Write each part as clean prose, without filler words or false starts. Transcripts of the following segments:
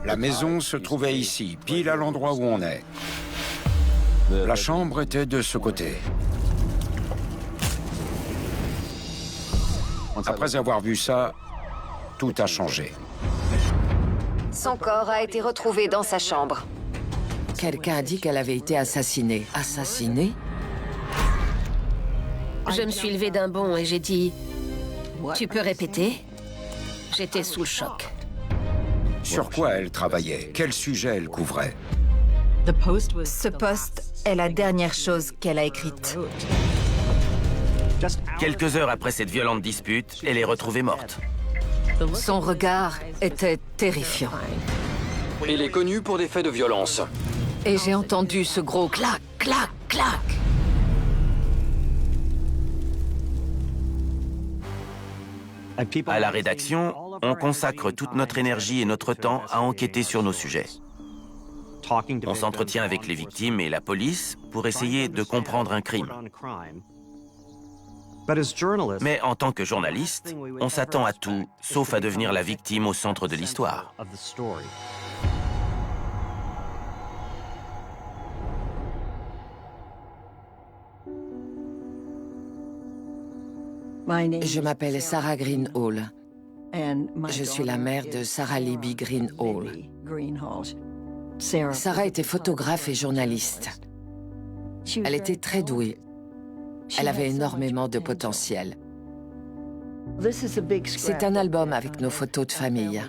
La maison se trouvait ici, pile à l'endroit où on est. La chambre était de ce côté. Après avoir vu ça, tout a changé. Son corps a été retrouvé dans sa chambre. Quelqu'un a dit qu'elle avait été assassinée. Assassinée? Je me suis levée d'un bond et j'ai dit « Tu peux répéter ?» J'étais sous le choc. Sur quoi elle travaillait? Quel sujet elle couvrait? Ce poste est la dernière chose qu'elle a écrite. Quelques heures après cette violente dispute, elle est retrouvée morte. Son regard était terrifiant. Il est connu pour des faits de violence. Et j'ai entendu ce gros clac, clac, clac. À la rédaction, on consacre toute notre énergie et notre temps à enquêter sur nos sujets. On s'entretient avec les victimes et la police pour essayer de comprendre un crime. Mais en tant que journaliste, on s'attend à tout, sauf à devenir la victime au centre de l'histoire. Je m'appelle Sarah Green Hall. Je suis la mère de Sarah Libby Green Hall. Sarah était photographe et journaliste. Elle était très douée. Elle avait énormément de potentiel. C'est un album avec nos photos de famille.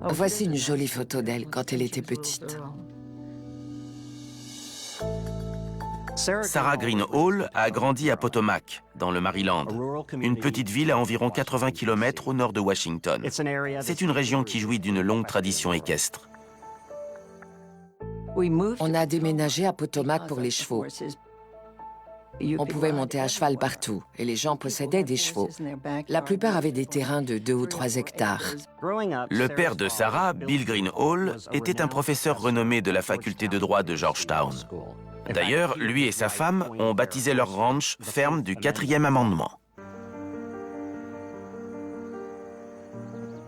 Voici une jolie photo d'elle quand elle était petite. Sarah Green Hall a grandi à Potomac, dans le Maryland, une petite ville à environ 80 km au nord de Washington. C'est une région qui jouit d'une longue tradition équestre. On a déménagé à Potomac pour les chevaux. On pouvait monter à cheval partout, et les gens possédaient des chevaux. La plupart avaient des terrains de 2 ou 3 hectares. Le père de Sarah, Bill Green Hall, était un professeur renommé de la faculté de droit de Georgetown. D'ailleurs, lui et sa femme ont baptisé leur ranch ferme du 4e amendement.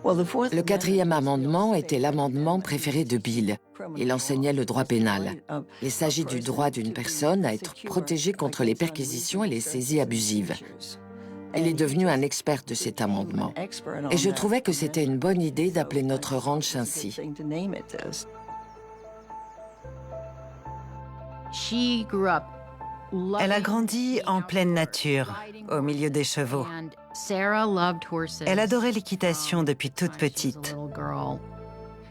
Le 4e amendement était l'amendement préféré de Bill. Il enseignait le droit pénal. Il s'agit du droit d'une personne à être protégée contre les perquisitions et les saisies abusives. Il est devenu un expert de cet amendement. Et je trouvais que c'était une bonne idée d'appeler notre ranch ainsi. Elle a grandi en pleine nature, au milieu des chevaux. Elle adorait l'équitation depuis toute petite.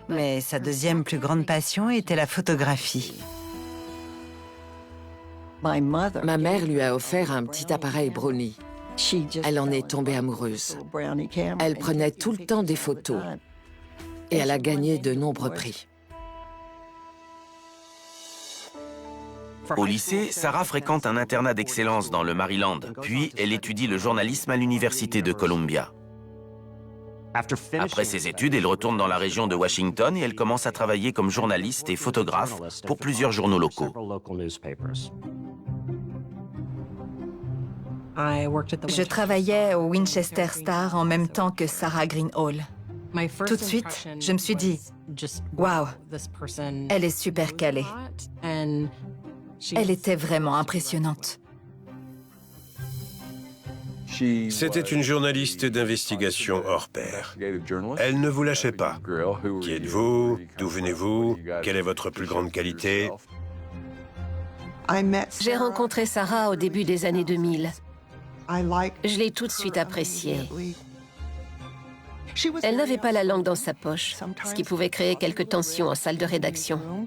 Mais sa deuxième plus grande passion était la photographie. Ma mère lui a offert un petit appareil Brownie. Elle en est tombée amoureuse. Elle prenait tout le temps des photos. Et elle a gagné de nombreux prix. Au lycée, Sarah fréquente un internat d'excellence dans le Maryland, puis elle étudie le journalisme à l'université de Columbia. Après ses études, elle retourne dans la région de Washington et elle commence à travailler comme journaliste et photographe pour plusieurs journaux locaux. Je travaillais au Winchester Star en même temps que Sarah Green Hall. Tout de suite, je me suis dit « Waouh, elle est super calée. » Elle était vraiment impressionnante. C'était une journaliste d'investigation hors pair. Elle ne vous lâchait pas. Qui êtes-vous? D'où venez-vous? Quelle est votre plus grande qualité? J'ai rencontré Sarah au début des années 2000. Je l'ai tout de suite appréciée. Elle n'avait pas la langue dans sa poche, ce qui pouvait créer quelques tensions en salle de rédaction.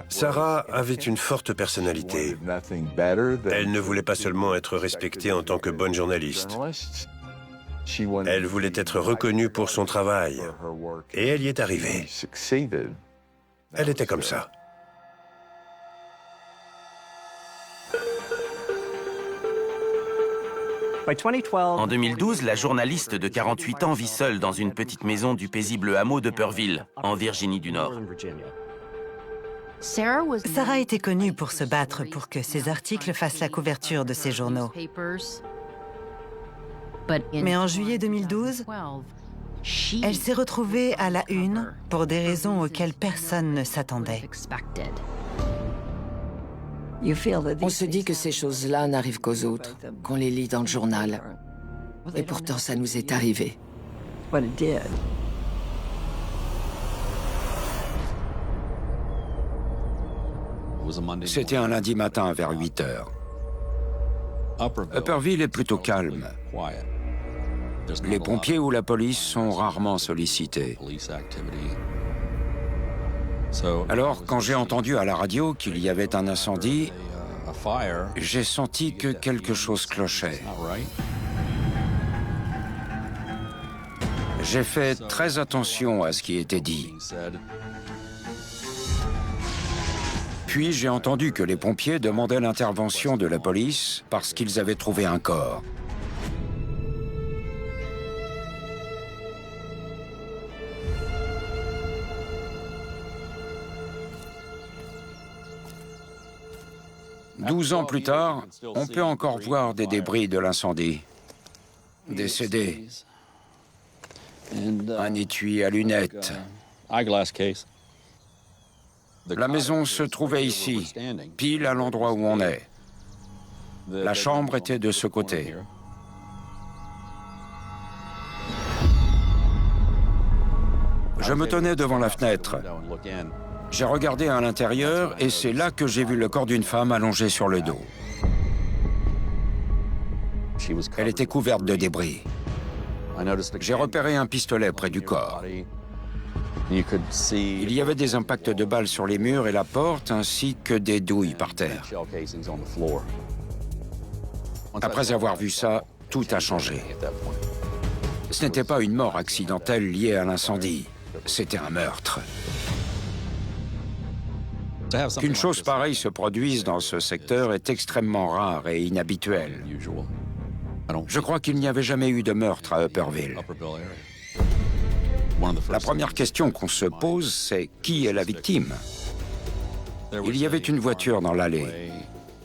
Sarah avait une forte personnalité. Elle ne voulait pas seulement être respectée en tant que bonne journaliste. Elle voulait être reconnue pour son travail. Et elle y est arrivée. Elle était comme ça. En 2012, la journaliste de 48 ans vit seule dans une petite maison du paisible hameau de Purville, en Virginie du Nord. Sarah était connue pour se battre pour que ses articles fassent la couverture de ses journaux. Mais en juillet 2012, elle s'est retrouvée à la une pour des raisons auxquelles personne ne s'attendait. On se dit que ces choses-là n'arrivent qu'aux autres, qu'on les lit dans le journal. Et pourtant, ça nous est arrivé. C'était un lundi matin vers 8 heures. Upperville est plutôt calme. Les pompiers ou la police sont rarement sollicités. Alors, quand j'ai entendu à la radio qu'il y avait un incendie, j'ai senti que quelque chose clochait. J'ai fait très attention à ce qui était dit. Puis j'ai entendu que les pompiers demandaient l'intervention de la police parce qu'ils avaient trouvé un corps. « 12 ans plus tard, on peut encore voir des débris de l'incendie. Des CD, un étui à lunettes. La maison se trouvait ici, pile à l'endroit où on est. La chambre était de ce côté. Je me tenais devant la fenêtre. J'ai regardé à l'intérieur et c'est là que j'ai vu le corps d'une femme allongée sur le dos. Elle était couverte de débris. J'ai repéré un pistolet près du corps. Il y avait des impacts de balles sur les murs et la porte, ainsi que des douilles par terre. Après avoir vu ça, tout a changé. Ce n'était pas une mort accidentelle liée à l'incendie, c'était un meurtre. Qu'une chose pareille se produise dans ce secteur est extrêmement rare et inhabituel. Je crois qu'il n'y avait jamais eu de meurtre à Upperville. La première question qu'on se pose, c'est qui est la victime? Il y avait une voiture dans l'allée.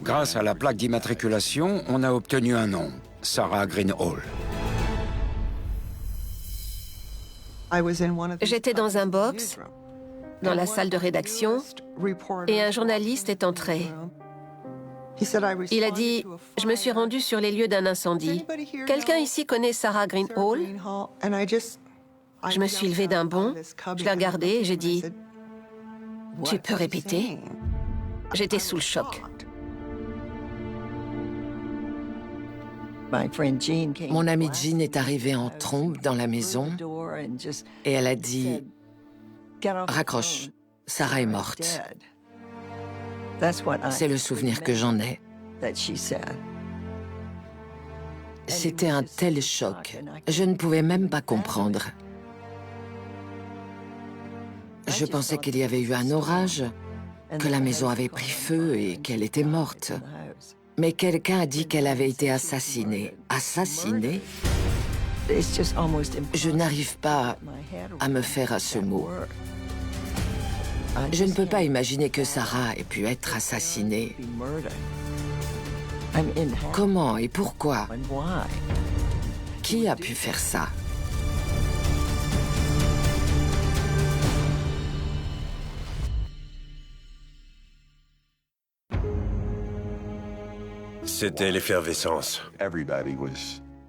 Grâce à la plaque d'immatriculation, on a obtenu un nom, Sarah Green Hall. J'étais dans un box, dans la salle de rédaction, et un journaliste est entré. Il a dit « Je me suis rendu sur les lieux d'un incendie. Quelqu'un ici connaît Sarah Green Hall ?» Je me suis levée d'un bond, je l'ai regardé et j'ai dit « Tu peux répéter ?» J'étais sous le choc. Mon amie Jean est arrivée en trompe dans la maison et elle a dit « Raccroche, Sarah est morte. » C'est le souvenir que j'en ai. C'était un tel choc, je ne pouvais même pas comprendre. Je pensais qu'il y avait eu un orage, que la maison avait pris feu et qu'elle était morte. Mais quelqu'un a dit qu'elle avait été assassinée. Assassinée? Je n'arrive pas à me faire à ce mot. Je ne peux pas imaginer que Sarah ait pu être assassinée. Comment et pourquoi? Qui a pu faire ça? C'était l'effervescence.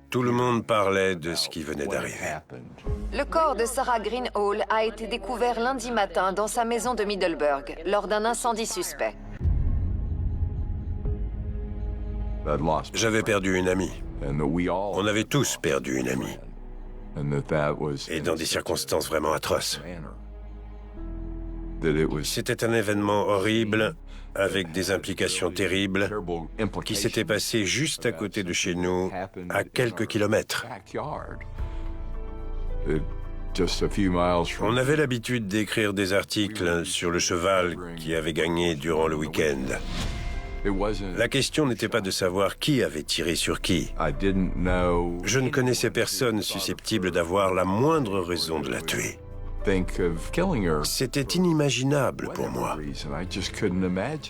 Tout le monde parlait de ce qui venait d'arriver. Le corps de Sarah Green Hall a été découvert lundi matin dans sa maison de Middleburg, lors d'un incendie suspect. J'avais perdu une amie. On avait tous perdu une amie. Et dans des circonstances vraiment atroces. C'était un événement horrible, avec des implications terribles, qui s'était passé juste à côté de chez nous, à quelques kilomètres. On avait l'habitude d'écrire des articles sur le cheval qui avait gagné durant le week-end. La question n'était pas de savoir qui avait tiré sur qui. Je ne connaissais personne susceptible d'avoir la moindre raison de la tuer. C'était inimaginable pour moi.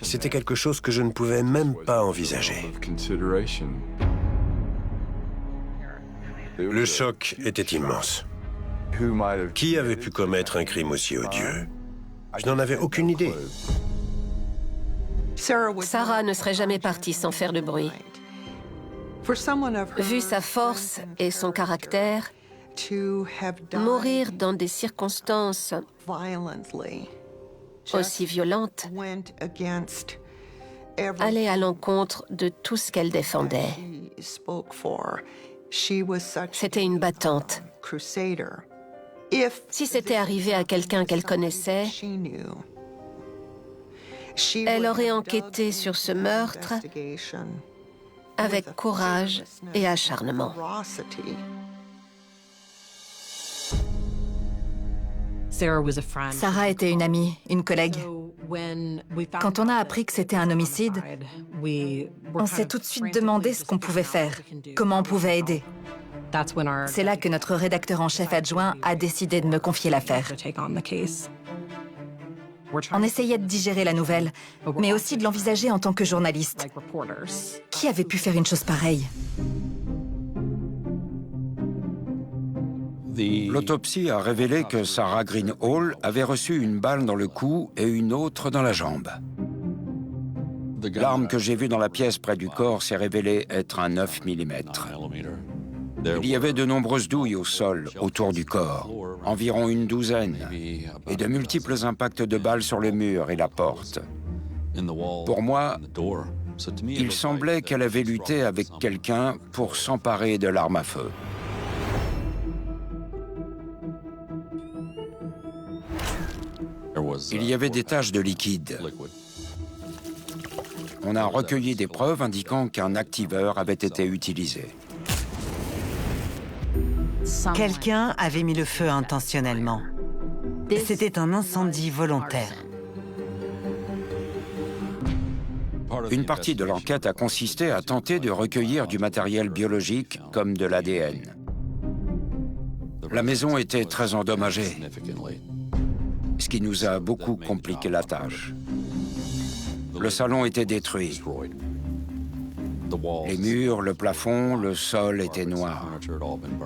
C'était quelque chose que je ne pouvais même pas envisager. Le choc était immense. Qui avait pu commettre un crime aussi odieux? Je n'en avais aucune idée. Sarah ne serait jamais partie sans faire de bruit. Vu sa force et son caractère, mourir dans des circonstances aussi violentes allait à l'encontre de tout ce qu'elle défendait. C'était une battante. Si c'était arrivé à quelqu'un qu'elle connaissait, elle aurait enquêté sur ce meurtre avec courage et acharnement. Sarah était une amie, une collègue. Quand on a appris que c'était un homicide, on s'est tout de suite demandé ce qu'on pouvait faire, comment on pouvait aider. C'est là que notre rédacteur en chef adjoint a décidé de me confier l'affaire. On essayait de digérer la nouvelle, mais aussi de l'envisager en tant que journaliste. Qui avait pu faire une chose pareille? L'autopsie a révélé que Sarah Green Hall avait reçu une balle dans le cou et une autre dans la jambe. L'arme que j'ai vue dans la pièce près du corps s'est révélée être un 9 mm. Il y avait de nombreuses douilles au sol, autour du corps, environ une douzaine, et de multiples impacts de balles sur le mur et la porte. Pour moi, il semblait qu'elle avait lutté avec quelqu'un pour s'emparer de l'arme à feu. Il y avait des taches de liquide. On a recueilli des preuves indiquant qu'un activeur avait été utilisé. Quelqu'un avait mis le feu intentionnellement. C'était un incendie volontaire. Une partie de l'enquête a consisté à tenter de recueillir du matériel biologique comme de l'ADN. La maison était très endommagée, ce qui nous a beaucoup compliqué la tâche. Le salon était détruit. Les murs, le plafond, le sol étaient noirs.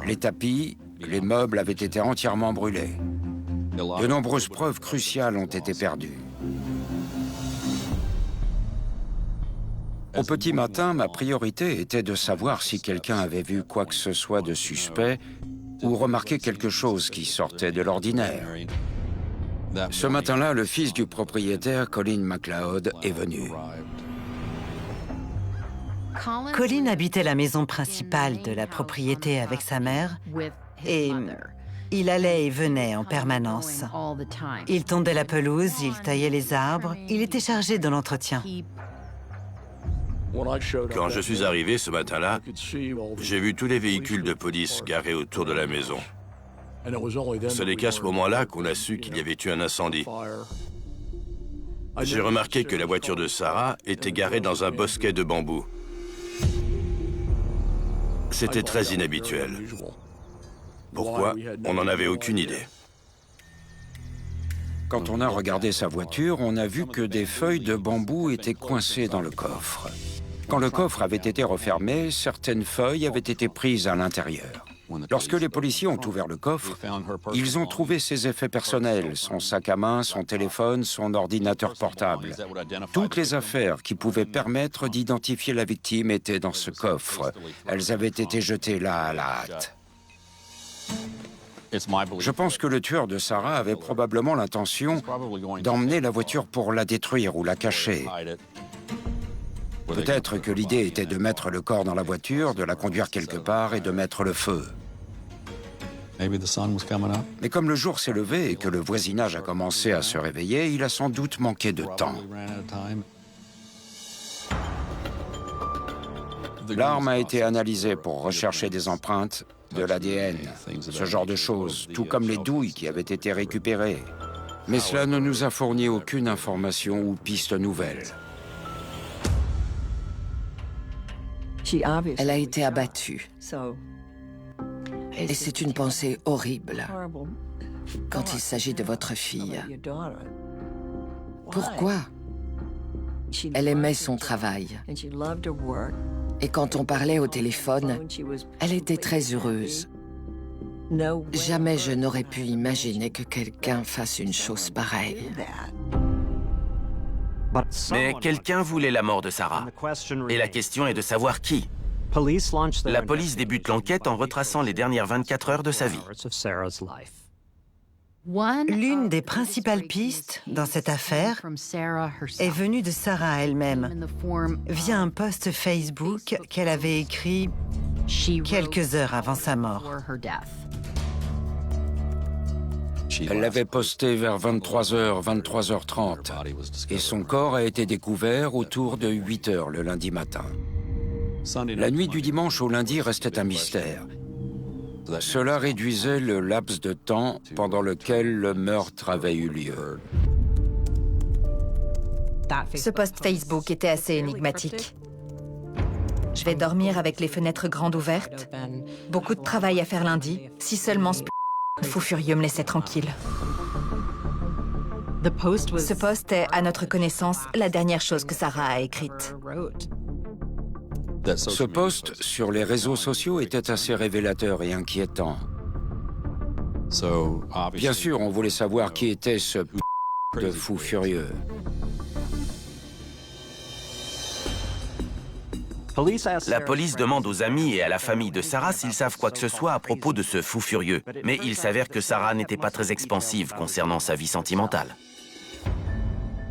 Les tapis, les meubles avaient été entièrement brûlés. De nombreuses preuves cruciales ont été perdues. Au petit matin, ma priorité était de savoir si quelqu'un avait vu quoi que ce soit de suspect ou remarqué quelque chose qui sortait de l'ordinaire. Ce matin-là, le fils du propriétaire, Colin MacLeod, est venu. Colin habitait la maison principale de la propriété avec sa mère et il allait et venait en permanence. Il tondait la pelouse, il taillait les arbres, il était chargé de l'entretien. Quand je suis arrivé ce matin-là, j'ai vu tous les véhicules de police garés autour de la maison. Ce n'est qu'à ce moment-là qu'on a su qu'il y avait eu un incendie. J'ai remarqué que la voiture de Sarah était garée dans un bosquet de bambous. C'était très inhabituel. Pourquoi? On n'en avait aucune idée. Quand on a regardé sa voiture, on a vu que des feuilles de bambou étaient coincées dans le coffre. Quand le coffre avait été refermé, certaines feuilles avaient été prises à l'intérieur. Lorsque les policiers ont ouvert le coffre, ils ont trouvé ses effets personnels, son sac à main, son téléphone, son ordinateur portable. Toutes les affaires qui pouvaient permettre d'identifier la victime étaient dans ce coffre. Elles avaient été jetées là à la hâte. Je pense que le tueur de Sarah avait probablement l'intention d'emmener la voiture pour la détruire ou la cacher. Peut-être que l'idée était de mettre le corps dans la voiture, de la conduire quelque part et de mettre le feu. Mais comme le jour s'est levé et que le voisinage a commencé à se réveiller, il a sans doute manqué de temps. L'arme a été analysée pour rechercher des empreintes, de l'ADN, ce genre de choses, tout comme les douilles qui avaient été récupérées. Mais cela ne nous a fourni aucune information ou piste nouvelle. Elle a été abattue. Et c'est une pensée horrible quand il s'agit de votre fille. Pourquoi? Elle aimait son travail. Et quand on parlait au téléphone, elle était très heureuse. Jamais je n'aurais pu imaginer que quelqu'un fasse une chose pareille. Mais quelqu'un voulait la mort de Sarah. Et la question est de savoir qui. La police débute l'enquête en retraçant les dernières 24 heures de sa vie. L'une des principales pistes dans cette affaire est venue de Sarah elle-même, via un post Facebook qu'elle avait écrit quelques heures avant sa mort. Elle l'avait posté vers 23h, 23h30, et son corps a été découvert autour de 8h le lundi matin. La nuit du dimanche au lundi restait un mystère. Cela réduisait le laps de temps pendant lequel le meurtre avait eu lieu. Ce post Facebook était assez énigmatique. Je vais dormir avec les fenêtres grandes ouvertes. Beaucoup de travail à faire lundi. Si seulement ce fou furieux me laissait tranquille. Ce post est, à notre connaissance, la dernière chose que Sarah a écrite. Ce post sur les réseaux sociaux était assez révélateur et inquiétant. Bien sûr, on voulait savoir qui était ce de fou furieux. La police demande aux amis et à la famille de Sarah s'ils savent quoi que ce soit à propos de ce fou furieux. Mais il s'avère que Sarah n'était pas très expansive concernant sa vie sentimentale.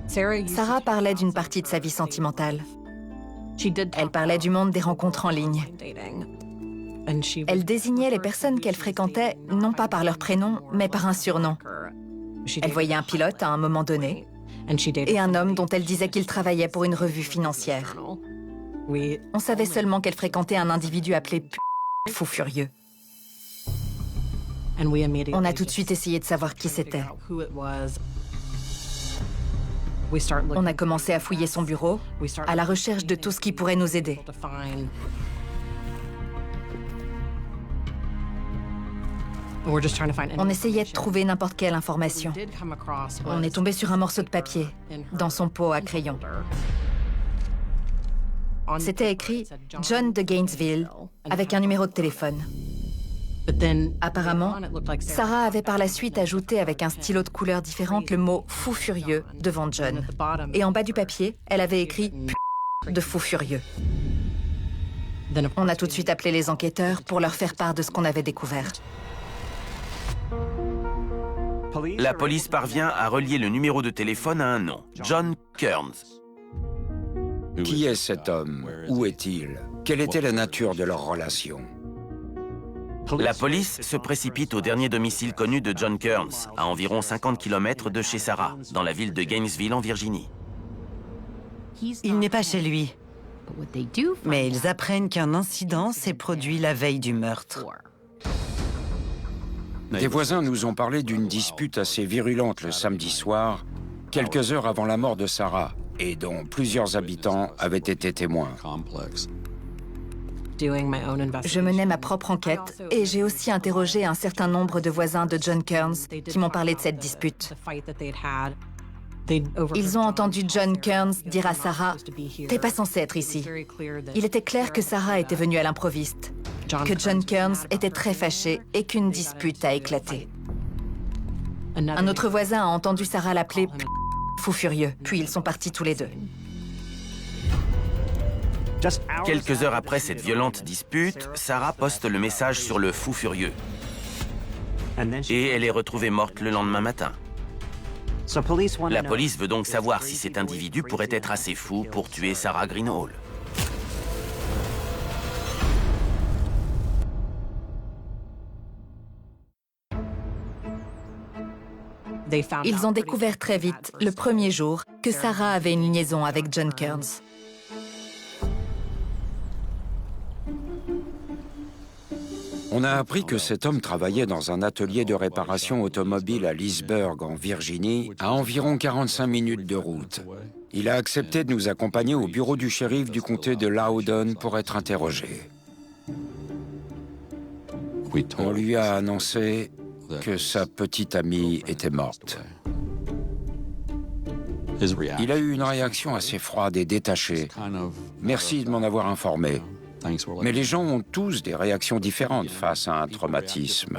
Sarah parlait d'une partie de sa vie sentimentale. Elle parlait du monde des rencontres en ligne. Elle désignait les personnes qu'elle fréquentait non pas par leur prénom, mais par un surnom. Elle voyait un pilote à un moment donné et un homme dont elle disait qu'il travaillait pour une revue financière. On savait seulement qu'elle fréquentait un individu appelé fou furieux. On a tout de suite essayé de savoir qui c'était. On a commencé à fouiller son bureau, à la recherche de tout ce qui pourrait nous aider. On essayait de trouver n'importe quelle information. On est tombé sur un morceau de papier, dans son pot à crayon. C'était écrit « John de Gainesville » avec un numéro de téléphone. Apparemment, Sarah avait par la suite ajouté avec un stylo de couleurs différentes le mot « fou furieux » devant John. Et en bas du papier, elle avait écrit « de fou furieux ». On a tout de suite appelé les enquêteurs pour leur faire part de ce qu'on avait découvert. La police parvient à relier le numéro de téléphone à un nom, John Kearns. Qui est cet homme? Où est-il? Quelle était la nature de leur relation? La police se précipite au dernier domicile connu de John Kearns, à environ 50 km de chez Sarah, dans la ville de Gainesville, en Virginie. Il n'est pas chez lui, mais ils apprennent qu'un incident s'est produit la veille du meurtre. Des voisins nous ont parlé d'une dispute assez virulente le samedi soir, quelques heures avant la mort de Sarah, et dont plusieurs habitants avaient été témoins. Je menais ma propre enquête et j'ai aussi interrogé un certain nombre de voisins de John Kearns qui m'ont parlé de cette dispute. Ils ont entendu John Kearns dire à Sarah « T'es pas censée être ici ». Il était clair que Sarah était venue à l'improviste, que John Kearns était très fâché et qu'une dispute a éclaté. Un autre voisin a entendu Sarah l'appeler « fou furieux », puis ils sont partis tous les deux. Quelques heures après cette violente dispute, Sarah poste le message sur le fou furieux. Et elle est retrouvée morte le lendemain matin. La police veut donc savoir si cet individu pourrait être assez fou pour tuer Sarah Greenhall. Ils ont découvert très vite, le premier jour, que Sarah avait une liaison avec John Kearns. On a appris que cet homme travaillait dans un atelier de réparation automobile à Leesburg, en Virginie, à environ 45 minutes de route. Il a accepté de nous accompagner au bureau du shérif du comté de Loudoun pour être interrogé. On lui a annoncé que sa petite amie était morte. Il a eu une réaction assez froide et détachée. « Merci de m'en avoir informé. Mais les gens ont tous des réactions différentes face à un traumatisme.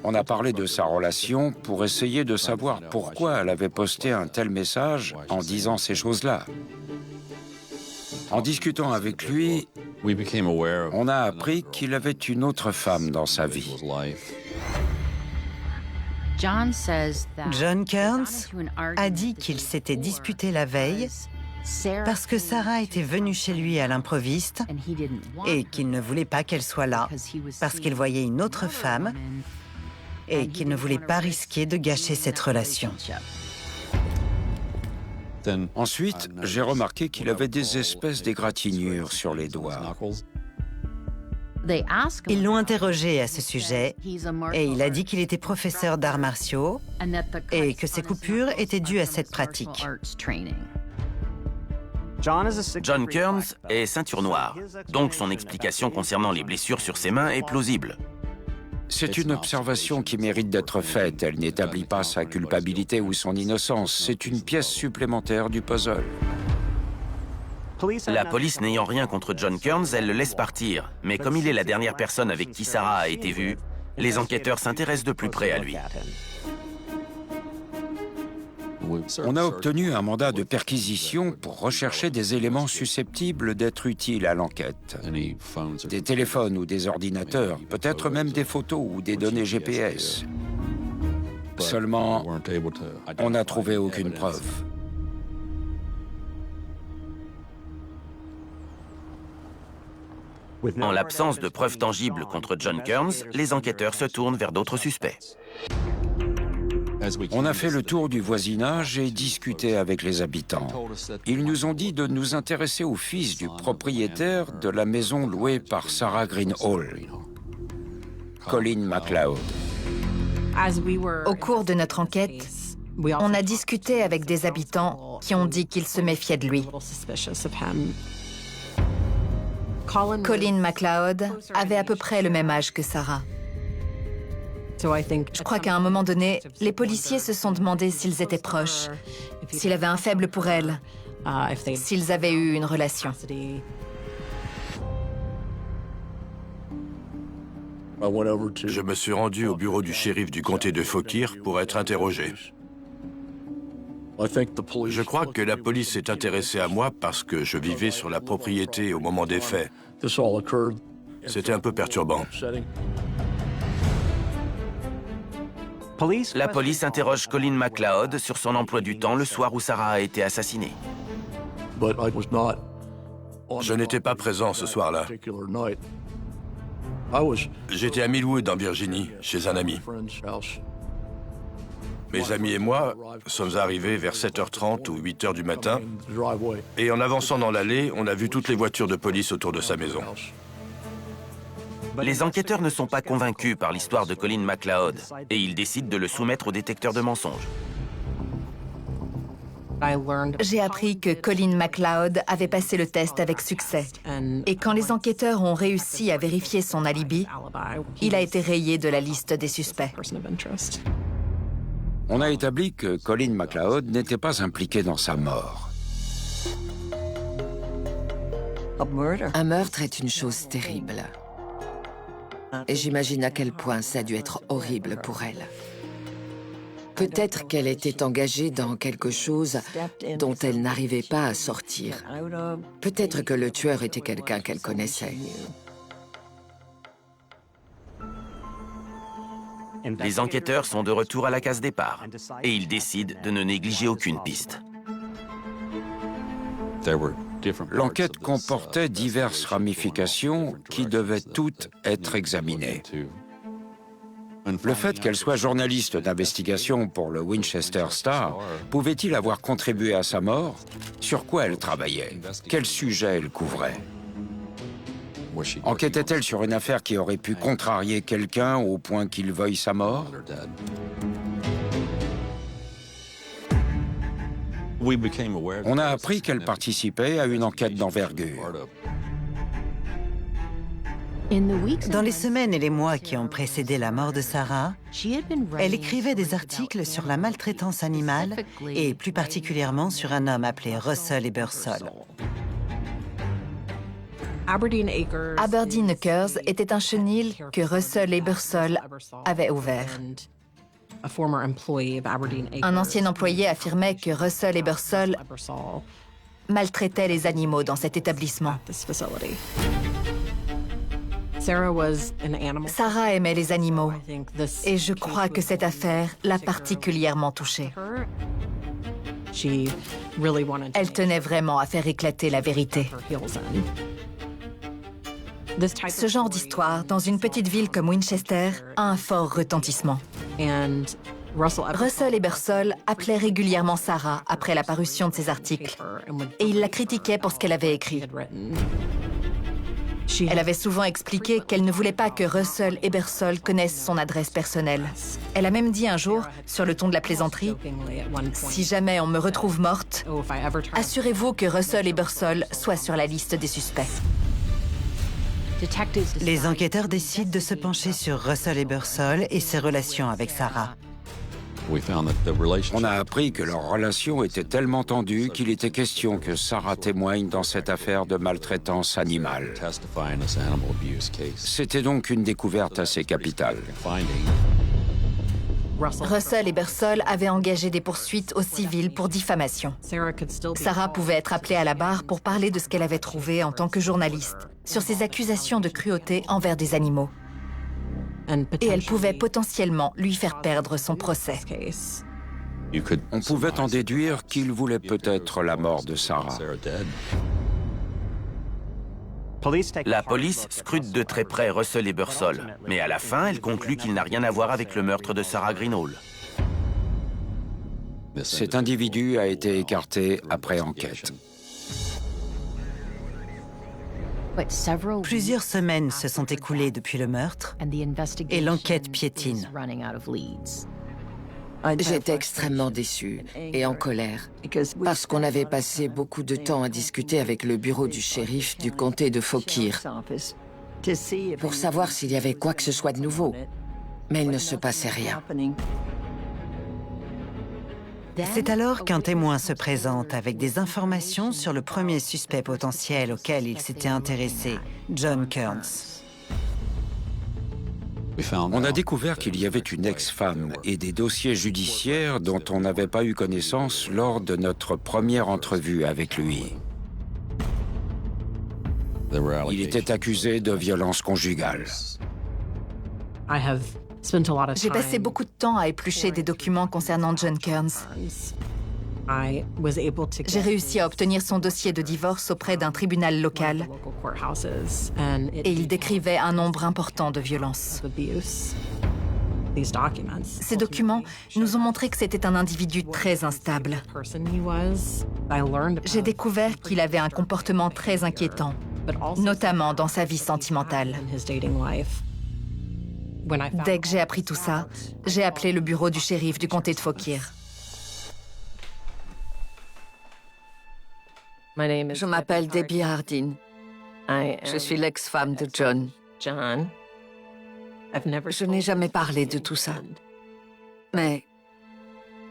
On a parlé de sa relation pour essayer de savoir pourquoi elle avait posté un tel message en disant ces choses-là. En discutant avec lui, on a appris qu'il avait une autre femme dans sa vie. John Kearns a dit qu'il s'était disputé la veille parce que Sarah était venue chez lui à l'improviste et qu'il ne voulait pas qu'elle soit là parce qu'il voyait une autre femme et qu'il ne voulait pas risquer de gâcher cette relation. Ensuite, j'ai remarqué qu'il avait des espèces d'égratignures sur les doigts. Ils l'ont interrogé à ce sujet et il a dit qu'il était professeur d'arts martiaux et que ses coupures étaient dues à cette pratique. John Kearns est ceinture noire, donc son explication concernant les blessures sur ses mains est plausible. C'est une observation qui mérite d'être faite. Elle n'établit pas sa culpabilité ou son innocence. C'est une pièce supplémentaire du puzzle. La police n'ayant rien contre John Kearns, elle le laisse partir. Mais comme il est la dernière personne avec qui Sarah a été vue, les enquêteurs s'intéressent de plus près à lui. On a obtenu un mandat de perquisition pour rechercher des éléments susceptibles d'être utiles à l'enquête. Des téléphones ou des ordinateurs, peut-être même des photos ou des données GPS. Seulement, on n'a trouvé aucune preuve. En l'absence de preuves tangibles contre John Kearns, les enquêteurs se tournent vers d'autres suspects. On a fait le tour du voisinage et discuté avec les habitants. Ils nous ont dit de nous intéresser au fils du propriétaire de la maison louée par Sarah Green Hall, Colin MacLeod. Au cours de notre enquête, on a discuté avec des habitants qui ont dit qu'ils se méfiaient de lui. Colin MacLeod avait à peu près le même âge que Sarah. Je crois qu'à un moment donné, les policiers se sont demandé s'ils étaient proches, s'il avait un faible pour elle, s'ils avaient eu une relation. Je me suis rendu au bureau du shérif du comté de Fauquier pour être interrogé. Je crois que la police s'est intéressée à moi parce que je vivais sur la propriété au moment des faits. C'était un peu perturbant. La police interroge Colin MacLeod sur son emploi du temps le soir où Sarah a été assassinée. Je n'étais pas présent ce soir-là. J'étais à Millwood, en Virginie, chez un ami. Mes amis et moi sommes arrivés vers 7h30 ou 8h du matin, et en avançant dans l'allée, on a vu toutes les voitures de police autour de sa maison. Les enquêteurs ne sont pas convaincus par l'histoire de Colin MacLeod et ils décident de le soumettre au détecteur de mensonges. J'ai appris que Colin MacLeod avait passé le test avec succès. Et quand les enquêteurs ont réussi à vérifier son alibi, il a été rayé de la liste des suspects. On a établi que Colin MacLeod n'était pas impliqué dans sa mort. Un meurtre est une chose terrible. Et j'imagine à quel point ça a dû être horrible pour elle. Peut-être qu'elle était engagée dans quelque chose dont elle n'arrivait pas à sortir. Peut-être que le tueur était quelqu'un qu'elle connaissait. Les enquêteurs sont de retour à la case départ et ils décident de ne négliger aucune piste. L'enquête comportait diverses ramifications qui devaient toutes être examinées. Le fait qu'elle soit journaliste d'investigation pour le Winchester Star pouvait-il avoir contribué à sa mort? Sur quoi elle travaillait? Quel sujet elle couvrait? Enquêtait-elle sur une affaire qui aurait pu contrarier quelqu'un au point qu'il veuille sa mort? On a appris qu'elle participait à une enquête d'envergure. Dans les semaines et les mois qui ont précédé la mort de Sarah, elle écrivait des articles sur la maltraitance animale et plus particulièrement sur un homme appelé Russell Ebersol. Aberdeen Acres était un chenil que Russell Ebersol avait ouvert. Un ancien employé affirmait que Russell Ebersol maltraitait les animaux dans cet établissement. Sarah aimait les animaux et je crois que cette affaire l'a particulièrement touchée. Elle tenait vraiment à faire éclater la vérité. Ce genre d'histoire, dans une petite ville comme Winchester, a un fort retentissement. Russell Ebersol appelait régulièrement Sarah après la parution de ses articles et il la critiquait pour ce qu'elle avait écrit. Elle avait souvent expliqué qu'elle ne voulait pas que Russell Ebersol connaisse son adresse personnelle. Elle a même dit un jour, sur le ton de la plaisanterie, « Si jamais on me retrouve morte, assurez-vous que Russell Ebersol soit sur la liste des suspects. » Les enquêteurs décident de se pencher sur Russell Ebersol et ses relations avec Sarah. On a appris que leur relation était tellement tendue qu'il était question que Sarah témoigne dans cette affaire de maltraitance animale. C'était donc une découverte assez capitale. Russell Ebersol avait engagé des poursuites au civil pour diffamation. Sarah pouvait être appelée à la barre pour parler de ce qu'elle avait trouvé en tant que journaliste sur ses accusations de cruauté envers des animaux. Et elle pouvait potentiellement lui faire perdre son procès. On pouvait en déduire qu'il voulait peut-être la mort de Sarah. La police scrute de très près Russell Ebersol, mais à la fin, elle conclut qu'il n'a rien à voir avec le meurtre de Sarah Greenhall. Cet individu a été écarté après enquête. Plusieurs semaines se sont écoulées depuis le meurtre et l'enquête piétine. J'étais extrêmement déçue et en colère parce qu'on avait passé beaucoup de temps à discuter avec le bureau du shérif du comté de Fauquier pour savoir s'il y avait quoi que ce soit de nouveau. Mais il ne se passait rien. C'est alors qu'un témoin se présente avec des informations sur le premier suspect potentiel auquel il s'était intéressé, John Kearns. On a découvert qu'il y avait une ex-femme et des dossiers judiciaires dont on n'avait pas eu connaissance lors de notre première entrevue avec lui. Il était accusé de violence conjugale. J'ai passé beaucoup de temps à éplucher des documents concernant John Kearns. J'ai réussi à obtenir son dossier de divorce auprès d'un tribunal local et il décrivait un nombre important de violences. Ces documents nous ont montré que c'était un individu très instable. J'ai découvert qu'il avait un comportement très inquiétant, notamment dans sa vie sentimentale. Dès que j'ai appris tout ça, j'ai appelé le bureau du shérif du comté de Fauquier. Je m'appelle Debbie Hardin. Je suis l'ex-femme de John. Je n'ai jamais parlé de tout ça. Mais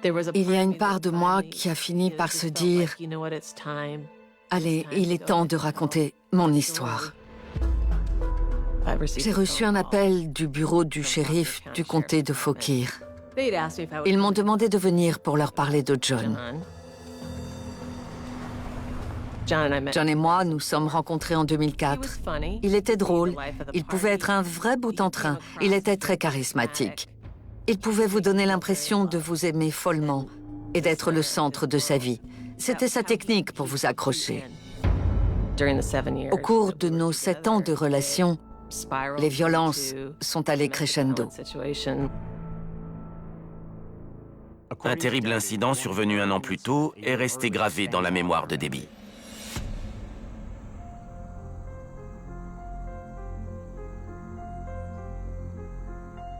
il y a une part de moi qui a fini par se dire « Allez, il est temps de raconter mon histoire ». J'ai reçu un appel du bureau du shérif du comté de Fauquier. Ils m'ont demandé de venir pour leur parler de John. John et moi nous sommes rencontrés en 2004. Il était drôle, il pouvait être un vrai bout en train, il était très charismatique. Il pouvait vous donner l'impression de vous aimer follement et d'être le centre de sa vie. C'était sa technique pour vous accrocher. Au cours de nos 7 ans de relation, les violences sont allées crescendo. Un terrible incident survenu un an plus tôt est resté gravé dans la mémoire de Debbie.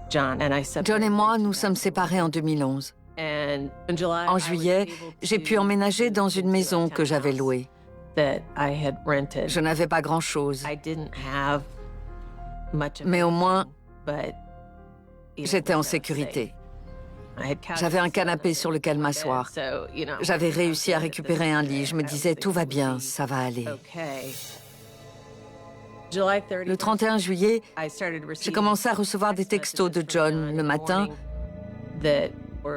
John et moi nous sommes séparés en 2011. En juillet, j'ai pu emménager dans une maison que j'avais louée. Je n'avais pas grand-chose. Mais au moins, j'étais en sécurité. J'avais un canapé sur lequel m'asseoir. J'avais réussi à récupérer un lit. Je me disais, tout va bien, ça va aller. Le 31 juillet, j'ai commencé à recevoir des textos de John le matin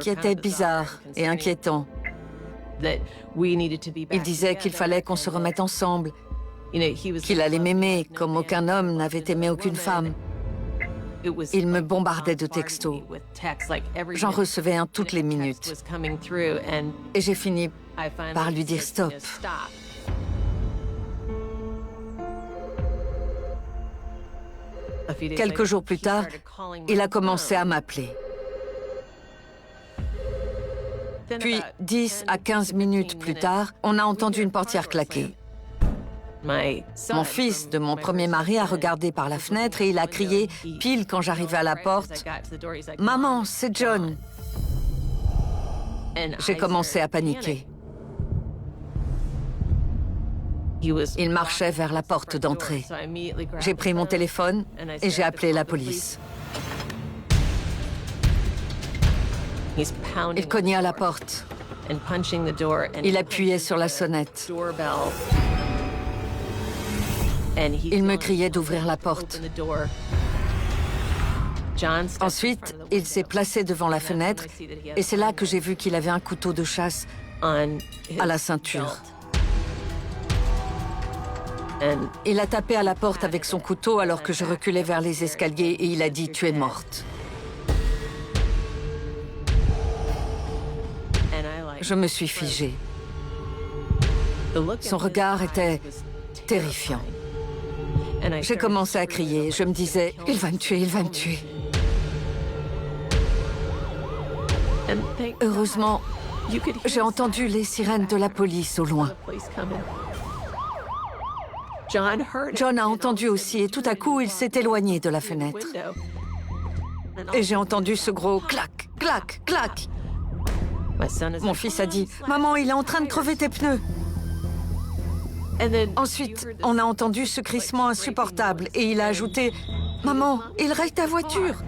qui étaient bizarres et inquiétants. Il disait qu'il fallait qu'on se remette ensemble, qu'il allait m'aimer comme aucun homme n'avait aimé aucune femme. Il me bombardait de textos. J'en recevais un toutes les minutes. Et j'ai fini par lui dire stop. Quelques jours plus tard, il a commencé à m'appeler. Puis, 10 à 15 minutes plus tard, on a entendu une portière claquer. Mon fils de mon premier mari a regardé par la fenêtre et il a crié, pile quand j'arrivais à la porte, « Maman, c'est John !» J'ai commencé à paniquer. Il marchait vers la porte d'entrée. J'ai pris mon téléphone et j'ai appelé la police. Il cognait à la porte. Il appuyait sur la sonnette. Il me criait d'ouvrir la porte. Ensuite, il s'est placé devant la fenêtre et c'est là que j'ai vu qu'il avait un couteau de chasse à la ceinture. Il a tapé à la porte avec son couteau alors que je reculais vers les escaliers et il a dit « Tu es morte ». Je me suis figée. Son regard était terrifiant. J'ai commencé à crier. Je me disais « Il va me tuer, il va me tuer ». Heureusement, j'ai entendu les sirènes de la police au loin. John a entendu aussi et tout à coup, il s'est éloigné de la fenêtre. Et j'ai entendu ce gros clac, clac, clac. Mon fils a dit « Maman, il est en train de crever tes pneus ». Ensuite, on a entendu ce crissement insupportable et il a ajouté « Maman, il raye ta voiture ».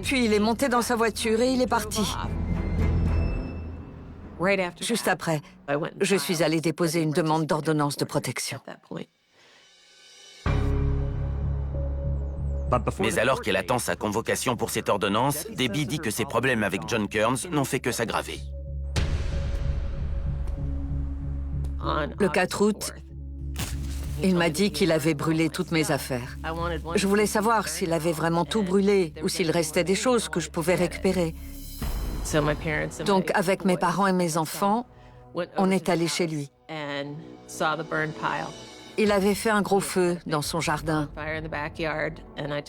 Puis il est monté dans sa voiture et il est parti. Juste après, je suis allée déposer une demande d'ordonnance de protection. Mais alors qu'elle attend sa convocation pour cette ordonnance, Debbie dit que ses problèmes avec John Kearns n'ont fait que s'aggraver. Le 4 août, il m'a dit qu'il avait brûlé toutes mes affaires. Je voulais savoir s'il avait vraiment tout brûlé ou s'il restait des choses que je pouvais récupérer. Donc, avec mes parents et mes enfants, on est allé chez lui. Il avait fait un gros feu dans son jardin.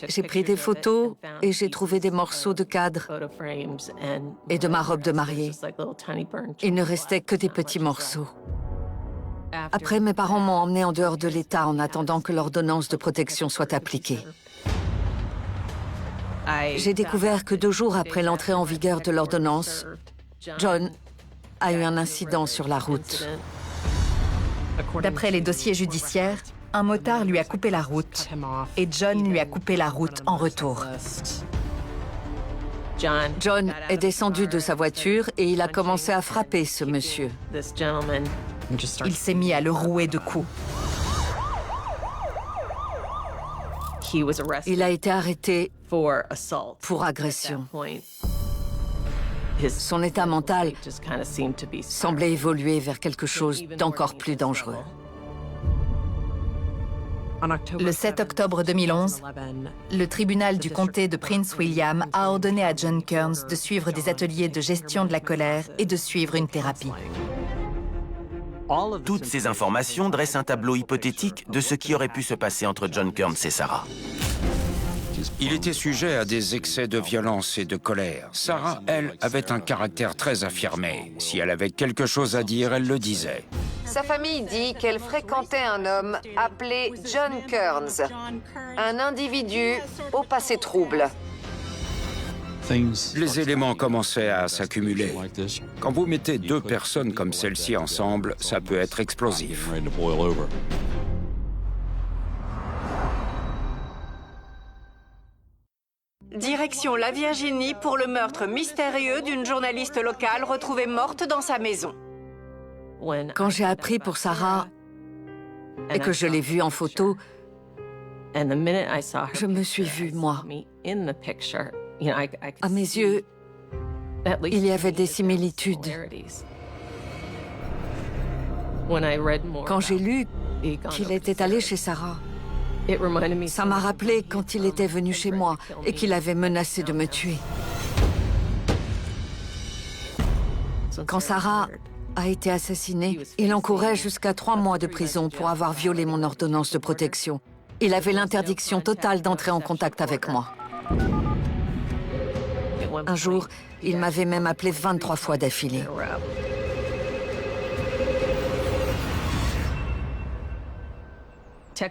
J'ai pris des photos et j'ai trouvé des morceaux de cadre et de ma robe de mariée. Il ne restait que des petits morceaux. Après, mes parents m'ont emmené en dehors de l'État en attendant que l'ordonnance de protection soit appliquée. J'ai découvert que 2 jours après l'entrée en vigueur de l'ordonnance, John a eu un incident sur la route. D'après les dossiers judiciaires, un motard lui a coupé la route et John lui a coupé la route en retour. John est descendu de sa voiture et il a commencé à frapper ce monsieur. Il s'est mis à le rouer de coups. Il a été arrêté pour agression. Son état mental semblait évoluer vers quelque chose d'encore plus dangereux. Le 7 octobre 2011, le tribunal du comté de Prince William a ordonné à John Kearns de suivre des ateliers de gestion de la colère et de suivre une thérapie. Toutes ces informations dressent un tableau hypothétique de ce qui aurait pu se passer entre John Kearns et Sarah. Il était sujet à des excès de violence et de colère. Sarah, elle, avait un caractère très affirmé. Si elle avait quelque chose à dire, elle le disait. Sa famille dit qu'elle fréquentait un homme appelé John Kearns, un individu au passé trouble. Les éléments commençaient à s'accumuler. Quand vous mettez 2 personnes comme celle-ci ensemble, ça peut être explosif. Direction la Virginie pour le meurtre mystérieux d'une journaliste locale retrouvée morte dans sa maison. Quand j'ai appris pour Sarah, et que je l'ai vue en photo, je me suis vue, moi. À mes yeux, il y avait des similitudes. Quand j'ai lu qu'il était allé chez Sarah, ça m'a rappelé quand il était venu chez moi et qu'il avait menacé de me tuer. Quand Sarah a été assassinée, il encourait jusqu'à 3 mois de prison pour avoir violé mon ordonnance de protection. Il avait l'interdiction totale d'entrer en contact avec moi. Un jour, il m'avait même appelé 23 fois d'affilée.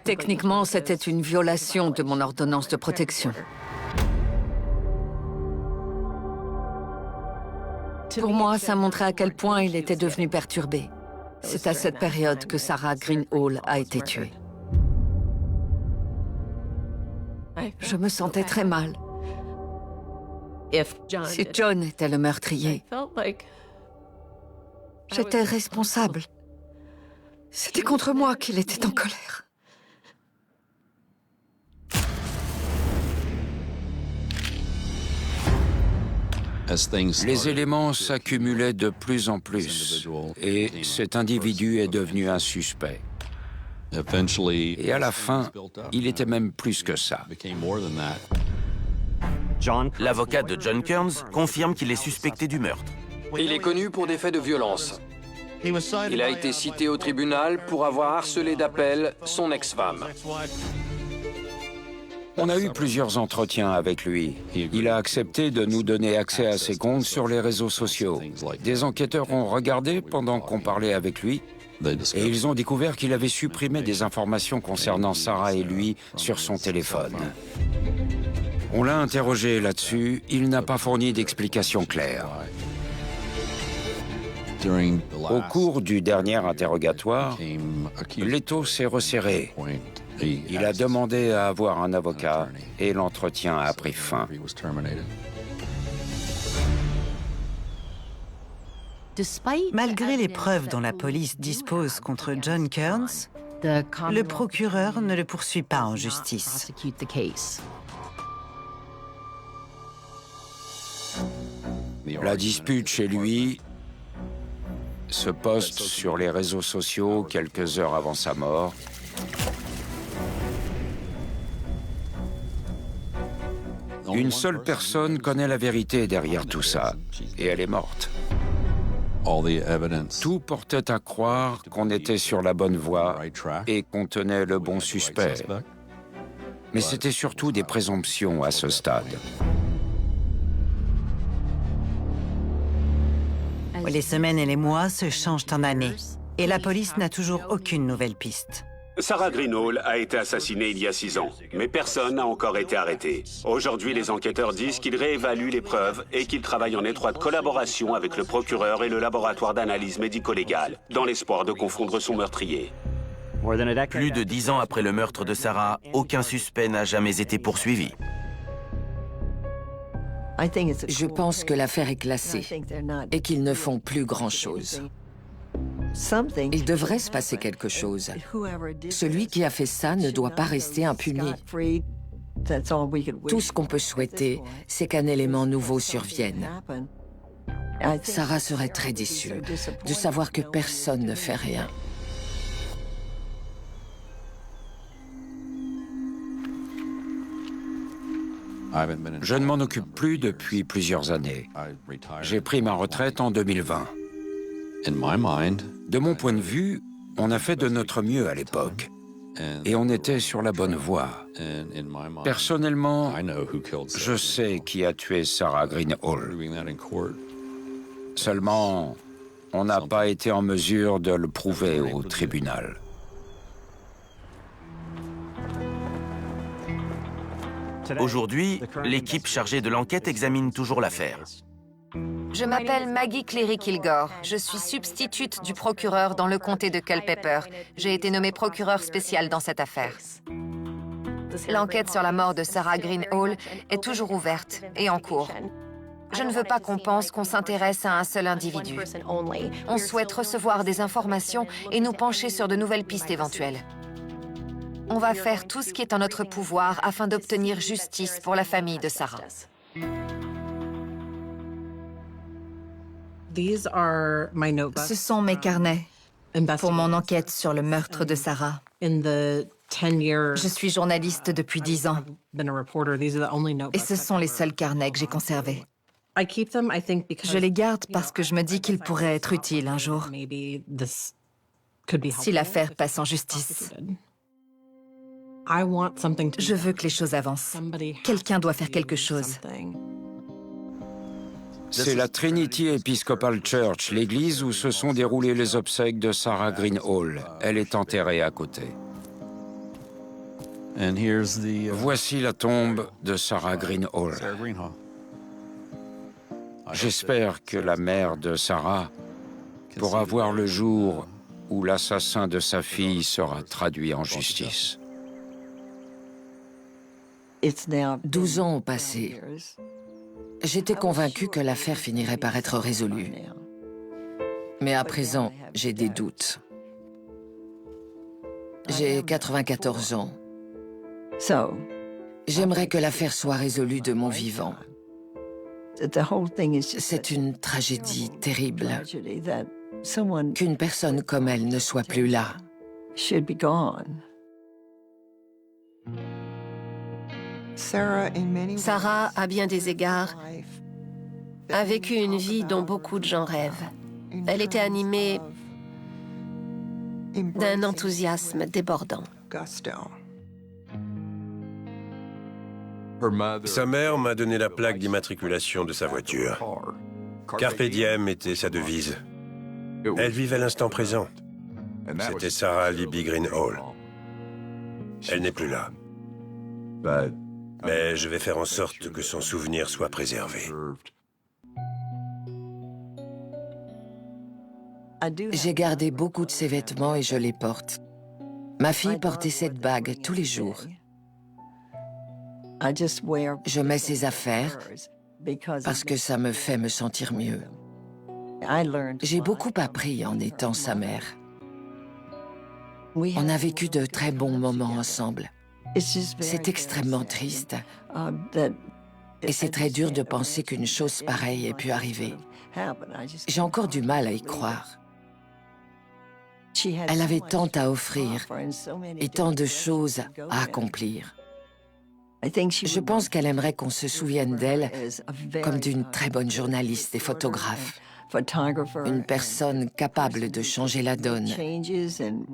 Techniquement, c'était une violation de mon ordonnance de protection. Pour moi, ça montrait à quel point il était devenu perturbé. C'est à cette période que Sarah Green-Hall a été tuée. Je me sentais très mal. Si John était le meurtrier, j'étais responsable. C'était contre moi qu'il était en colère. Les éléments s'accumulaient de plus en plus et cet individu est devenu un suspect. Et à la fin, il était même plus que ça. L'avocat de John Kearns confirme qu'il est suspecté du meurtre. Il est connu pour des faits de violence. Il a été cité au tribunal pour avoir harcelé d'appel son ex-femme. On a eu plusieurs entretiens avec lui. Il a accepté de nous donner accès à ses comptes sur les réseaux sociaux. Des enquêteurs ont regardé pendant qu'on parlait avec lui et ils ont découvert qu'il avait supprimé des informations concernant Sarah et lui sur son téléphone. On l'a interrogé là-dessus, il n'a pas fourni d'explication claire. Au cours du dernier interrogatoire, l'étau s'est resserré. Il a demandé à avoir un avocat et l'entretien a pris fin. Malgré les preuves dont la police dispose contre John Kearns, le procureur ne le poursuit pas en justice. La dispute chez lui se poste sur les réseaux sociaux quelques heures avant sa mort. Une seule personne connaît la vérité derrière tout ça, et elle est morte. Tout portait à croire qu'on était sur la bonne voie et qu'on tenait le bon suspect. Mais c'était surtout des présomptions à ce stade. Les semaines et les mois se changent en années, et la police n'a toujours aucune nouvelle piste. Sarah Green-Hall a été assassinée il y a 6 ans, mais personne n'a encore été arrêté. Aujourd'hui, les enquêteurs disent qu'ils réévaluent les preuves et qu'ils travaillent en étroite collaboration avec le procureur et le laboratoire d'analyse médico-légale, dans l'espoir de confondre son meurtrier. Plus de 10 ans après le meurtre de Sarah, aucun suspect n'a jamais été poursuivi. Je pense que l'affaire est classée et qu'ils ne font plus grand-chose. Il devrait se passer quelque chose. Celui qui a fait ça ne doit pas rester impuni. Tout ce qu'on peut souhaiter, c'est qu'un élément nouveau survienne. Sarah serait très déçue de savoir que personne ne fait rien. Je ne m'en occupe plus depuis plusieurs années. J'ai pris ma retraite en 2020. De mon point de vue, on a fait de notre mieux à l'époque. Et on était sur la bonne voie. Personnellement, je sais qui a tué Sarah Green-Hall. Seulement, on n'a pas été en mesure de le prouver au tribunal. Aujourd'hui, l'équipe chargée de l'enquête examine toujours l'affaire. Je m'appelle Maggie Cleary-Kilgore. Je suis substitute du procureur dans le comté de Culpeper. J'ai été nommée procureure spéciale dans cette affaire. L'enquête sur la mort de Sarah Green-Hall est toujours ouverte et en cours. Je ne veux pas qu'on pense qu'on s'intéresse à un seul individu. On souhaite recevoir des informations et nous pencher sur de nouvelles pistes éventuelles. On va faire tout ce qui est en notre pouvoir afin d'obtenir justice pour la famille de Sarah. Ce sont mes carnets pour mon enquête sur le meurtre de Sarah. Je suis journaliste depuis 10 ans. Et ce sont les seuls carnets que j'ai conservés. Je les garde parce que je me dis qu'ils pourraient être utiles un jour, si l'affaire passe en justice. Je veux que les choses avancent. Quelqu'un doit faire quelque chose. C'est la Trinity Episcopal Church, l'église où se sont déroulées les obsèques de Sarah Green Hall. Elle est enterrée à côté. Voici la tombe de Sarah Green Hall. J'espère que la mère de Sarah pourra voir le jour où l'assassin de sa fille sera traduit en justice. 12 ans ont passé. J'étais convaincue que l'affaire finirait par être résolue. Mais à présent, j'ai des doutes. J'ai 94 ans. J'aimerais que l'affaire soit résolue de mon vivant. C'est une tragédie terrible qu'une personne comme elle ne soit plus là. Sarah, à bien des égards, a vécu une vie dont beaucoup de gens rêvent. Elle était animée d'un enthousiasme débordant. Sa mère m'a donné la plaque d'immatriculation de sa voiture. Carpe diem était sa devise. Elle vivait l'instant présent. C'était Sarah Libby Green Hall. Elle n'est plus là. Mais je vais faire en sorte que son souvenir soit préservé. J'ai gardé beaucoup de ses vêtements et je les porte. Ma fille portait cette bague tous les jours. Je mets ses affaires parce que ça me fait me sentir mieux. J'ai beaucoup appris en étant sa mère. On a vécu de très bons moments ensemble. C'est extrêmement triste. Et c'est très dur de penser qu'une chose pareille ait pu arriver. J'ai encore du mal à y croire. Elle avait tant à offrir et tant de choses à accomplir. Je pense qu'elle aimerait qu'on se souvienne d'elle comme d'une très bonne journaliste et photographe. Une personne capable de changer la donne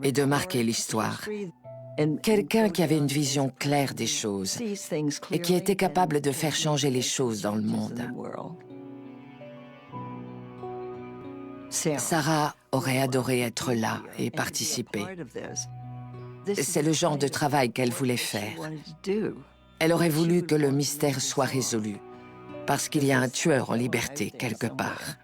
et de marquer l'histoire. Quelqu'un qui avait une vision claire des choses et qui était capable de faire changer les choses dans le monde. Sarah aurait adoré être là et participer. C'est le genre de travail qu'elle voulait faire. Elle aurait voulu que le mystère soit résolu, parce qu'il y a un tueur en liberté quelque part.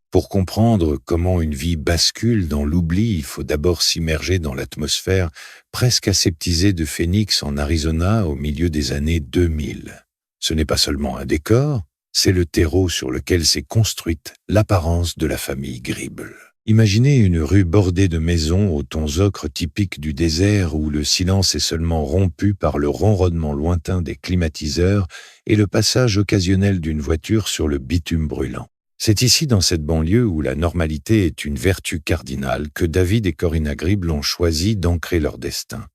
Pour comprendre comment une vie bascule dans l'oubli, il faut d'abord s'immerger dans l'atmosphère presque aseptisée de Phoenix en Arizona au milieu des années 2000. Ce n'est pas seulement un décor, c'est le terreau sur lequel s'est construite l'apparence de la famille Gribble. Imaginez une rue bordée de maisons aux tons ocre typiques du désert où le silence est seulement rompu par le ronronnement lointain des climatiseurs et le passage occasionnel d'une voiture sur le bitume brûlant. C'est ici, dans cette banlieue où la normalité est une vertu cardinale, que David et Corinna Gribble ont choisi d'ancrer leur destin.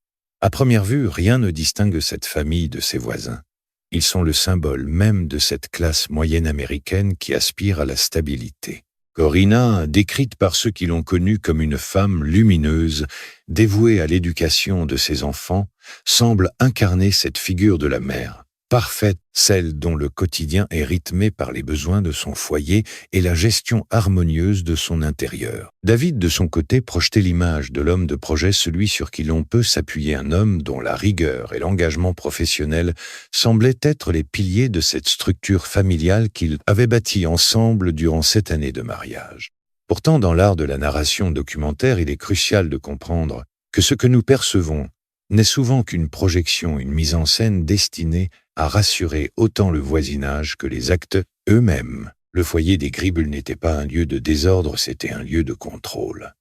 À première vue, rien ne distingue cette famille de ses voisins. Ils sont le symbole même de cette classe moyenne américaine qui aspire à la stabilité. Corinna, décrite par ceux qui l'ont connue comme une femme lumineuse, dévouée à l'éducation de ses enfants, semble incarner cette figure de la mère, parfaite, celle dont le quotidien est rythmé par les besoins de son foyer et la gestion harmonieuse de son intérieur. David, de son côté, projetait l'image de l'homme de projet, celui sur qui l'on peut s'appuyer, un homme dont la rigueur et l'engagement professionnel semblaient être les piliers de cette structure familiale qu'ils avaient bâtie ensemble durant 7 années de mariage. Pourtant, dans l'art de la narration documentaire, il est crucial de comprendre que ce que nous percevons n'est souvent qu'une projection, une mise en scène destinée à rassurer autant le voisinage que les actes eux-mêmes. Le foyer des Gribble n'était pas un lieu de désordre, c'était un lieu de contrôle.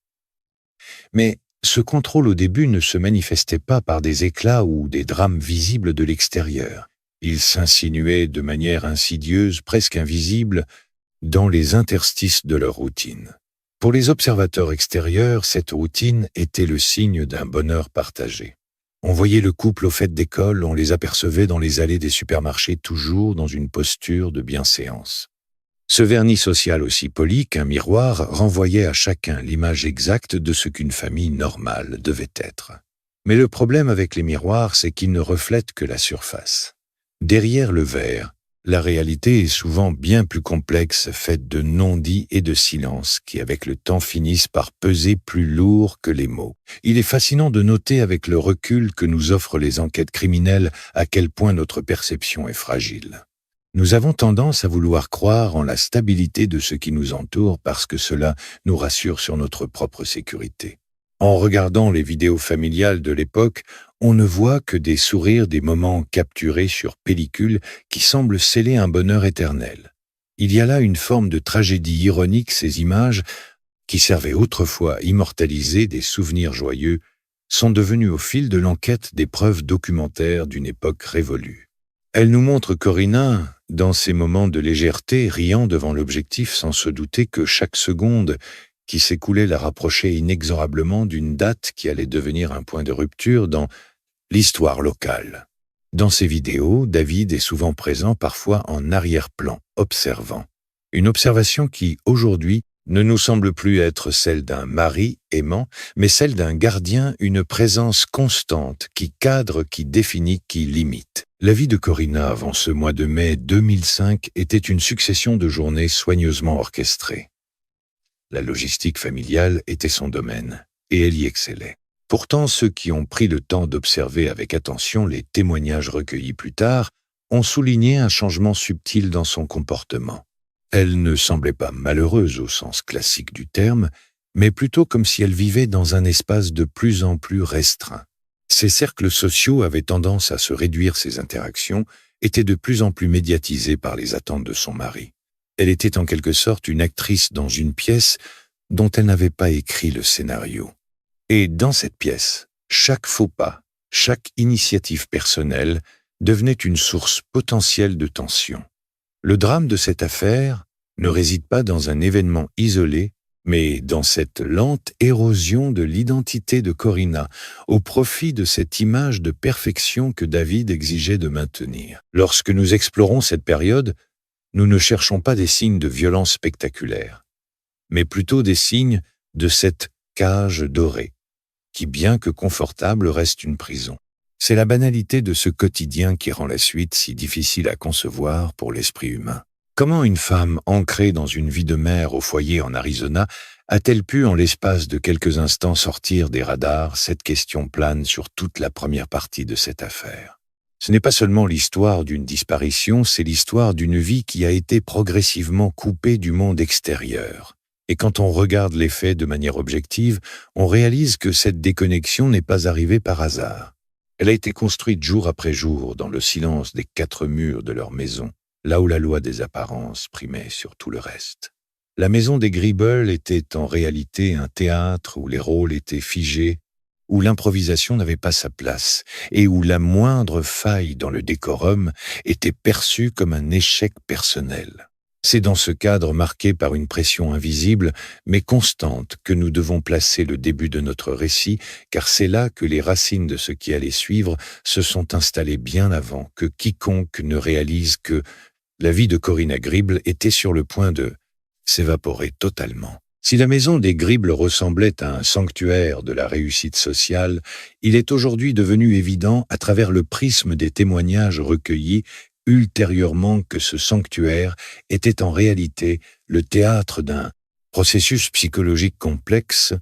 Mais Ce contrôle au début ne se manifestait pas par des éclats ou des drames visibles de l'extérieur. Il s'insinuait de manière insidieuse, presque invisible, dans les interstices de leur routine. Pour les observateurs extérieurs, cette routine était le signe d'un bonheur partagé. On voyait le couple aux fêtes d'école, on les apercevait dans les allées des supermarchés, toujours dans une posture de bienséance. Ce vernis social aussi poli qu'un miroir renvoyait à chacun l'image exacte de ce qu'une famille normale devait être. Mais le problème avec les miroirs, c'est qu'ils ne reflètent que la surface. Derrière le verre, la réalité est souvent bien plus complexe, faite de non-dits et de silences qui, avec le temps, finissent par peser plus lourd que les mots. Il est fascinant de noter avec le recul que nous offrent les enquêtes criminelles à quel point notre perception est fragile. Nous avons tendance à vouloir croire en la stabilité de ce qui nous entoure parce que cela nous rassure sur notre propre sécurité. En regardant les vidéos familiales de l'époque, on ne voit que des sourires, des moments capturés sur pellicule qui semblent sceller un bonheur éternel. Il y a là une forme de tragédie ironique, ces images, qui servaient autrefois à immortaliser des souvenirs joyeux, sont devenues au fil de l'enquête des preuves documentaires d'une époque révolue. Elles nous montrent Corina, dans ces moments de légèreté, riant devant l'objectif sans se douter que chaque seconde qui s'écoulait la rapprochait inexorablement d'une date qui allait devenir un point de rupture dans l'histoire locale. Dans ces vidéos, David est souvent présent, parfois en arrière-plan, observant. Une observation qui, aujourd'hui, ne nous semble plus être celle d'un mari aimant, mais celle d'un gardien, une présence constante qui cadre, qui définit, qui limite. La vie de Corina avant ce mois de mai 2005 était une succession de journées soigneusement orchestrées. La logistique familiale était son domaine, et elle y excellait. Pourtant, ceux qui ont pris le temps d'observer avec attention les témoignages recueillis plus tard ont souligné un changement subtil dans son comportement. Elle ne semblait pas malheureuse au sens classique du terme, mais plutôt comme si elle vivait dans un espace de plus en plus restreint. Ses cercles sociaux avaient tendance à se réduire, ses interactions étaient de plus en plus médiatisées par les attentes de son mari. Elle était en quelque sorte une actrice dans une pièce dont elle n'avait pas écrit le scénario. Et dans cette pièce, chaque faux pas, chaque initiative personnelle devenait une source potentielle de tension. Le drame de cette affaire ne réside pas dans un événement isolé, mais dans cette lente érosion de l'identité de Corina, au profit de cette image de perfection que David exigeait de maintenir. Lorsque nous explorons cette période, nous ne cherchons pas des signes de violence spectaculaire, mais plutôt des signes de cette cage dorée, qui, bien que confortable, reste une prison. C'est la banalité de ce quotidien qui rend la suite si difficile à concevoir pour l'esprit humain. Comment une femme ancrée dans une vie de mère au foyer en Arizona a-t-elle pu, en l'espace de quelques instants, sortir des radars? Cette question plane sur toute la première partie de cette affaire. Ce n'est pas seulement l'histoire d'une disparition, c'est l'histoire d'une vie qui a été progressivement coupée du monde extérieur. Et quand on regarde les faits de manière objective, on réalise que cette déconnexion n'est pas arrivée par hasard. Elle a été construite jour après jour dans le silence des 4 murs de leur maison, là où la loi des apparences primait sur tout le reste. La maison des Gribble était en réalité un théâtre où les rôles étaient figés, où l'improvisation n'avait pas sa place et où la moindre faille dans le décorum était perçue comme un échec personnel. C'est dans ce cadre marqué par une pression invisible, mais constante, que nous devons placer le début de notre récit, car c'est là que les racines de ce qui allait suivre se sont installées bien avant que quiconque ne réalise que la vie de Corina Gribble était sur le point de s'évaporer totalement. Si la maison des Gribble ressemblait à un sanctuaire de la réussite sociale, il est aujourd'hui devenu évident, à travers le prisme des témoignages recueillis ultérieurement, que ce sanctuaire était en réalité le théâtre d'un processus psychologique complexe,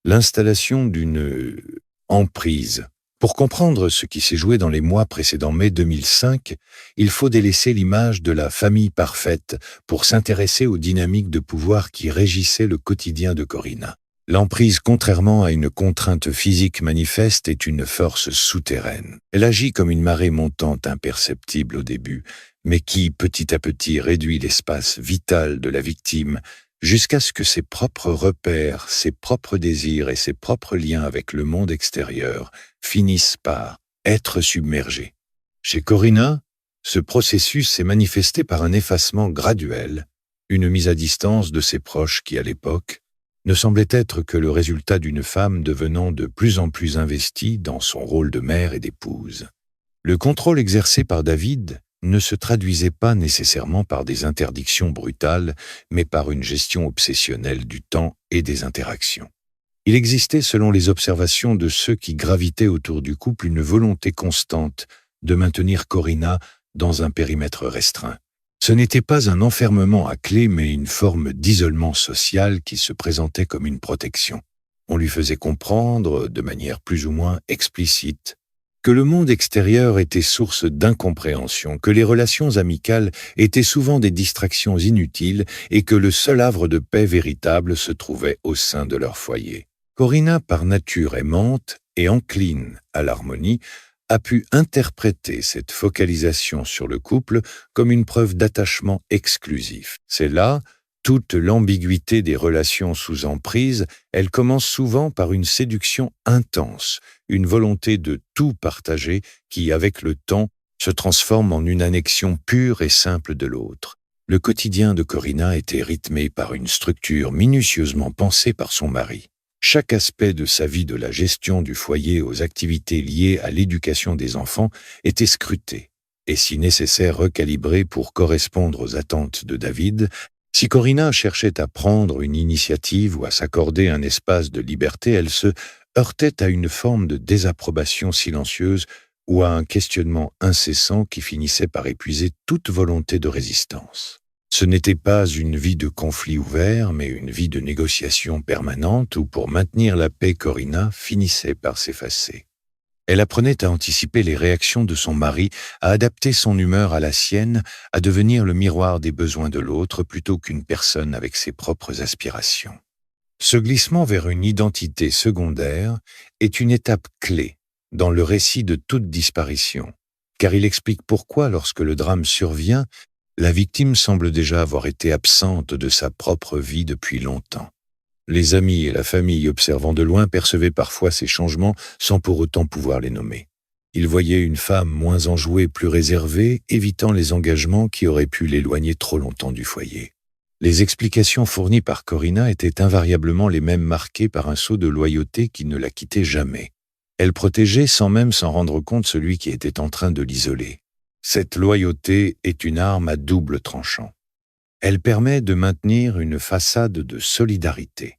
l'installation d'une emprise. Pour comprendre ce qui s'est joué dans les mois précédant mai 2005, il faut délaisser l'image de la famille parfaite pour s'intéresser aux dynamiques de pouvoir qui régissaient le quotidien de Corina. L'emprise, contrairement à une contrainte physique manifeste, est une force souterraine. Elle agit comme une marée montante imperceptible au début, mais qui, petit à petit, réduit l'espace vital de la victime jusqu'à ce que ses propres repères, ses propres désirs et ses propres liens avec le monde extérieur finissent par être submergés. Chez Corina, ce processus s'est manifesté par un effacement graduel, une mise à distance de ses proches qui, à l'époque, ne semblait être que le résultat d'une femme devenant de plus en plus investie dans son rôle de mère et d'épouse. Le contrôle exercé par David ne se traduisait pas nécessairement par des interdictions brutales, mais par une gestion obsessionnelle du temps et des interactions. Il existait, selon les observations de ceux qui gravitaient autour du couple, une volonté constante de maintenir Corina dans un périmètre restreint. Ce n'était pas un enfermement à clé, mais une forme d'isolement social qui se présentait comme une protection. On lui faisait comprendre, de manière plus ou moins explicite, que le monde extérieur était source d'incompréhension, que les relations amicales étaient souvent des distractions inutiles et que le seul havre de paix véritable se trouvait au sein de leur foyer. Corina, par nature aimante et encline à l'harmonie, a pu interpréter cette focalisation sur le couple comme une preuve d'attachement exclusif. C'est là toute l'ambiguïté des relations sous emprise. Elle commence souvent par une séduction intense, une volonté de tout partager qui, avec le temps, se transforme en une annexion pure et simple de l'autre. Le quotidien de Corina était rythmé par une structure minutieusement pensée par son mari. Chaque aspect de sa vie, de la gestion du foyer aux activités liées à l'éducation des enfants, était scruté et, si nécessaire, recalibré pour correspondre aux attentes de David. Si Corina cherchait à prendre une initiative ou à s'accorder un espace de liberté, elle se heurtait à une forme de désapprobation silencieuse ou à un questionnement incessant qui finissait par épuiser toute volonté de résistance. Ce n'était pas une vie de conflit ouvert, mais une vie de négociation permanente où, pour maintenir la paix, Corina finissait par s'effacer. Elle apprenait à anticiper les réactions de son mari, à adapter son humeur à la sienne, à devenir le miroir des besoins de l'autre plutôt qu'une personne avec ses propres aspirations. Ce glissement vers une identité secondaire est une étape clé dans le récit de toute disparition, car il explique pourquoi, lorsque le drame survient, la victime semble déjà avoir été absente de sa propre vie depuis longtemps. Les amis et la famille, observant de loin, percevaient parfois ces changements sans pour autant pouvoir les nommer. Ils voyaient une femme moins enjouée, plus réservée, évitant les engagements qui auraient pu l'éloigner trop longtemps du foyer. Les explications fournies par Corina étaient invariablement les mêmes, marquées par un sceau de loyauté qui ne la quittait jamais. Elle protégeait sans même s'en rendre compte celui qui était en train de l'isoler. Cette loyauté est une arme à double tranchant. Elle permet de maintenir une façade de solidarité.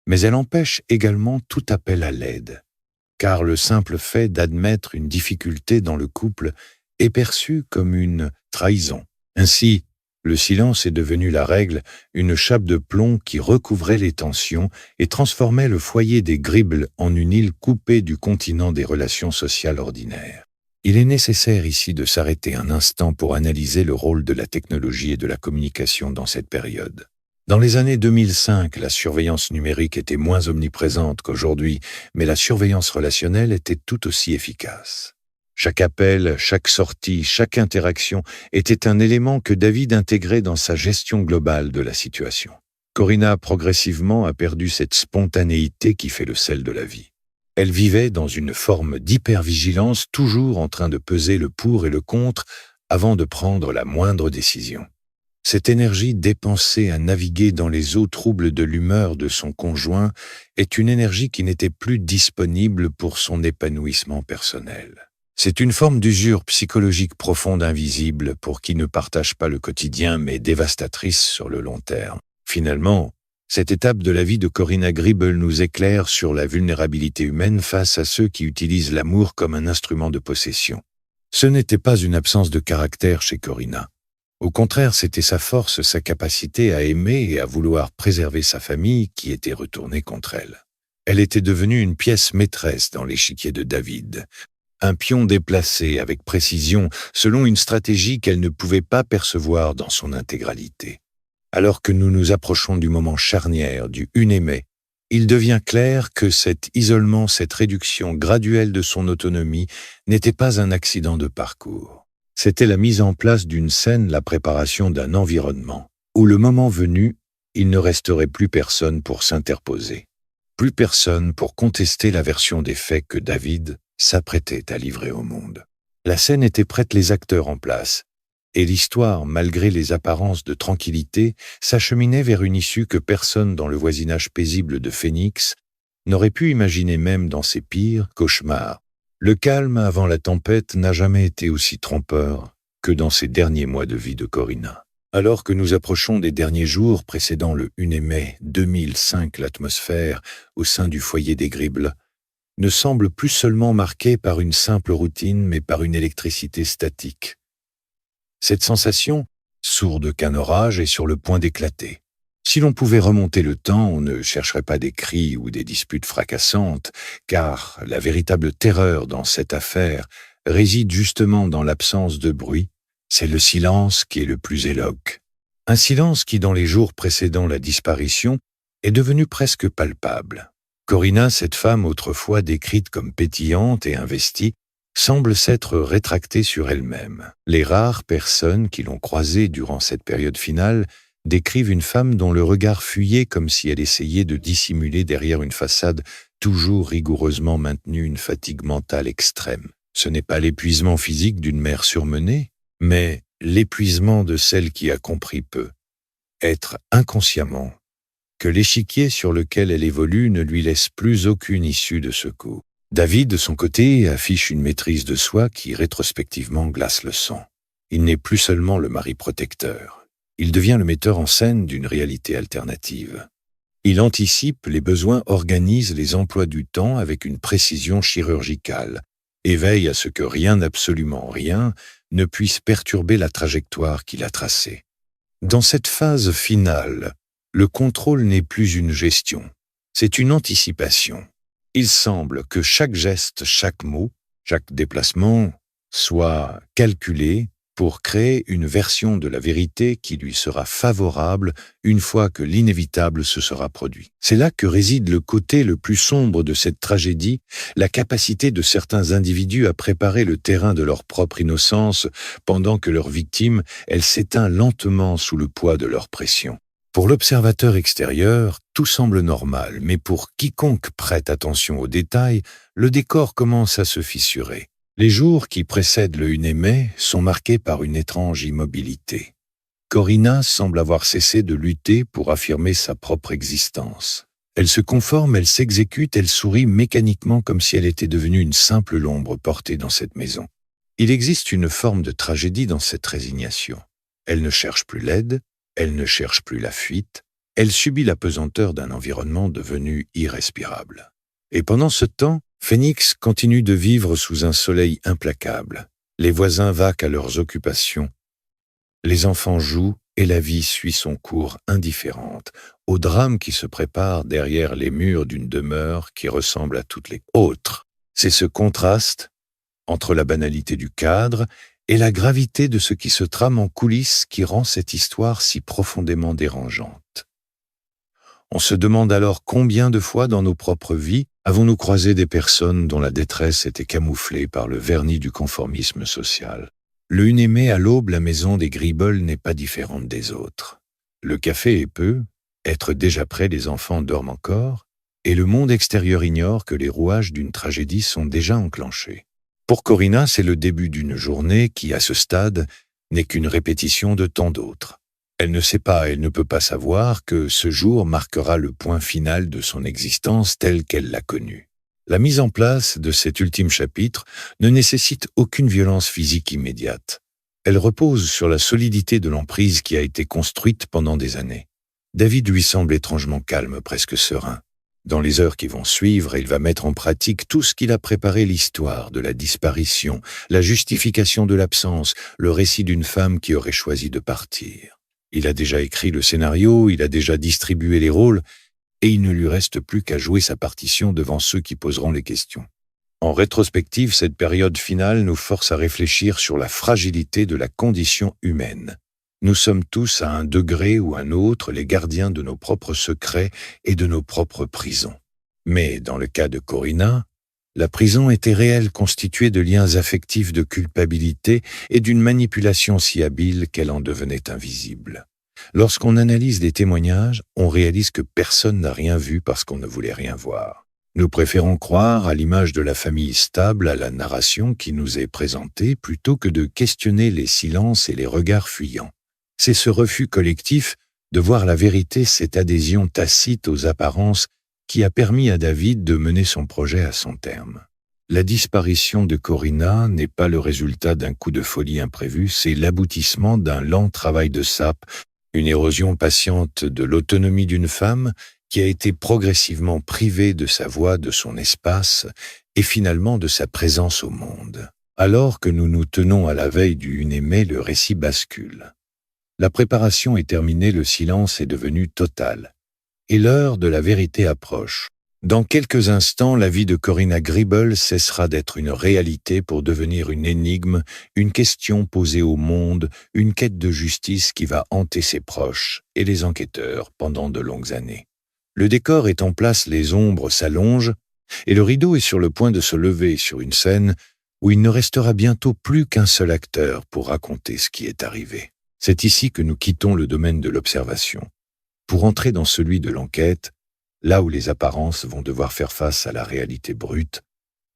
Mais elle empêche également tout appel à l'aide, car le simple fait d'admettre une difficulté dans le couple est perçu comme une trahison. Ainsi, le silence est devenu la règle, une chape de plomb qui recouvrait les tensions et transformait le foyer des Gribble en une île coupée du continent des relations sociales ordinaires. Il est nécessaire ici de s'arrêter un instant pour analyser le rôle de la technologie et de la communication dans cette période. Dans les années 2005, la surveillance numérique était moins omniprésente qu'aujourd'hui, mais la surveillance relationnelle était tout aussi efficace. Chaque appel, chaque sortie, chaque interaction était un élément que David intégrait dans sa gestion globale de la situation. Corina, progressivement, a perdu cette spontanéité qui fait le sel de la vie. Elle vivait dans une forme d'hypervigilance, toujours en train de peser le pour et le contre avant de prendre la moindre décision. Cette énergie dépensée à naviguer dans les eaux troubles de l'humeur de son conjoint est une énergie qui n'était plus disponible pour son épanouissement personnel. C'est une forme d'usure psychologique profonde invisible pour qui ne partage pas le quotidien mais dévastatrice sur le long terme. Finalement, cette étape de la vie de Corina Gribble nous éclaire sur la vulnérabilité humaine face à ceux qui utilisent l'amour comme un instrument de possession. Ce n'était pas une absence de caractère chez Corina. Au contraire, c'était sa force, sa capacité à aimer et à vouloir préserver sa famille qui était retournée contre elle. Elle était devenue une pièce maîtresse dans l'échiquier de David, un pion déplacé avec précision selon une stratégie qu'elle ne pouvait pas percevoir dans son intégralité. Alors que nous nous approchons du moment charnière du 1er mai, il devient clair que cet isolement, cette réduction graduelle de son autonomie n'était pas un accident de parcours. C'était la mise en place d'une scène, la préparation d'un environnement, où le moment venu, il ne resterait plus personne pour s'interposer. Plus personne pour contester la version des faits que David s'apprêtait à livrer au monde. La scène était prête, les acteurs en place, et l'histoire, malgré les apparences de tranquillité, s'acheminait vers une issue que personne dans le voisinage paisible de Phoenix n'aurait pu imaginer même dans ses pires cauchemars. Le calme avant la tempête n'a jamais été aussi trompeur que dans ces derniers mois de vie de Corina. Alors que nous approchons des derniers jours précédant le 1er mai 2005, l'atmosphère, au sein du foyer des Gribble, ne semble plus seulement marquée par une simple routine, mais par une électricité statique. Cette sensation, sourde qu'un orage, est sur le point d'éclater. Si l'on pouvait remonter le temps, on ne chercherait pas des cris ou des disputes fracassantes, car la véritable terreur dans cette affaire réside justement dans l'absence de bruit. C'est le silence qui est le plus éloque. Un silence qui, dans les jours précédant la disparition, est devenu presque palpable. Corina, cette femme autrefois décrite comme pétillante et investie, semble s'être rétractée sur elle-même. Les rares personnes qui l'ont croisée durant cette période finale décrivent une femme dont le regard fuyait comme si elle essayait de dissimuler derrière une façade toujours rigoureusement maintenue une fatigue mentale extrême. Ce n'est pas l'épuisement physique d'une mère surmenée, mais l'épuisement de celle qui a compris peu, être inconsciemment, que l'échiquier sur lequel elle évolue ne lui laisse plus aucune issue de secours. David, de son côté, affiche une maîtrise de soi qui, rétrospectivement, glace le sang. Il n'est plus seulement le mari protecteur. Il devient le metteur en scène d'une réalité alternative. Il anticipe les besoins, organise les emplois du temps avec une précision chirurgicale et veille à ce que rien, absolument rien, ne puisse perturber la trajectoire qu'il a tracée. Dans cette phase finale, le contrôle n'est plus une gestion, c'est une anticipation. Il semble que chaque geste, chaque mot, chaque déplacement soit calculé pour créer une version de la vérité qui lui sera favorable une fois que l'inévitable se sera produit. C'est là que réside le côté le plus sombre de cette tragédie, la capacité de certains individus à préparer le terrain de leur propre innocence pendant que leur victime, elle s'éteint lentement sous le poids de leur pression. Pour l'observateur extérieur, tout semble normal, mais pour quiconque prête attention aux détails, le décor commence à se fissurer. Les jours qui précèdent le 1er mai sont marqués par une étrange immobilité. Corina semble avoir cessé de lutter pour affirmer sa propre existence. Elle se conforme, elle s'exécute, elle sourit mécaniquement comme si elle était devenue une simple ombre portée dans cette maison. Il existe une forme de tragédie dans cette résignation. Elle ne cherche plus l'aide, elle ne cherche plus la fuite, elle subit la pesanteur d'un environnement devenu irrespirable. Et pendant ce temps, Phoenix continue de vivre sous un soleil implacable. Les voisins vaquent à leurs occupations. Les enfants jouent et la vie suit son cours indifférente, au drame qui se prépare derrière les murs d'une demeure qui ressemble à toutes les autres. C'est ce contraste entre la banalité du cadre et la gravité de ce qui se trame en coulisses qui rend cette histoire si profondément dérangeante. On se demande alors combien de fois dans nos propres vies avons-nous croisé des personnes dont la détresse était camouflée par le vernis du conformisme social. Le 1er mai à l'aube, la maison des Gribble n'est pas différente des autres. Le café est peu, être déjà prêt, les enfants dorment encore, et le monde extérieur ignore que les rouages d'une tragédie sont déjà enclenchés. Pour Corina, c'est le début d'une journée qui, à ce stade, n'est qu'une répétition de tant d'autres. Elle ne sait pas, elle ne peut pas savoir que ce jour marquera le point final de son existence telle qu'elle l'a connue. La mise en place de cet ultime chapitre ne nécessite aucune violence physique immédiate. Elle repose sur la solidité de l'emprise qui a été construite pendant des années. David lui semble étrangement calme, presque serein. Dans les heures qui vont suivre, il va mettre en pratique tout ce qu'il a préparé, l'histoire de la disparition, la justification de l'absence, le récit d'une femme qui aurait choisi de partir. Il a déjà écrit le scénario, il a déjà distribué les rôles, et il ne lui reste plus qu'à jouer sa partition devant ceux qui poseront les questions. En rétrospective, cette période finale nous force à réfléchir sur la fragilité de la condition humaine. Nous sommes tous à un degré ou un autre les gardiens de nos propres secrets et de nos propres prisons. Mais dans le cas de Corina, la prison était réelle, constituée de liens affectifs de culpabilité et d'une manipulation si habile qu'elle en devenait invisible. Lorsqu'on analyse les témoignages, on réalise que personne n'a rien vu parce qu'on ne voulait rien voir. Nous préférons croire à l'image de la famille stable à la narration qui nous est présentée plutôt que de questionner les silences et les regards fuyants. C'est ce refus collectif de voir la vérité, cette adhésion tacite aux apparences qui a permis à David de mener son projet à son terme. La disparition de Corina n'est pas le résultat d'un coup de folie imprévu, c'est l'aboutissement d'un lent travail de sape, une érosion patiente de l'autonomie d'une femme qui a été progressivement privée de sa voix, de son espace et finalement de sa présence au monde. Alors que nous nous tenons à la veille du 1er mai, le récit bascule. La préparation est terminée, le silence est devenu total. Et l'heure de la vérité approche. Dans quelques instants, la vie de Corinna Gribble cessera d'être une réalité pour devenir une énigme, une question posée au monde, une quête de justice qui va hanter ses proches et les enquêteurs pendant de longues années. Le décor est en place, les ombres s'allongent, et le rideau est sur le point de se lever sur une scène où il ne restera bientôt plus qu'un seul acteur pour raconter ce qui est arrivé. C'est ici que nous quittons le domaine de l'observation, pour entrer dans celui de l'enquête, là où les apparences vont devoir faire face à la réalité brute,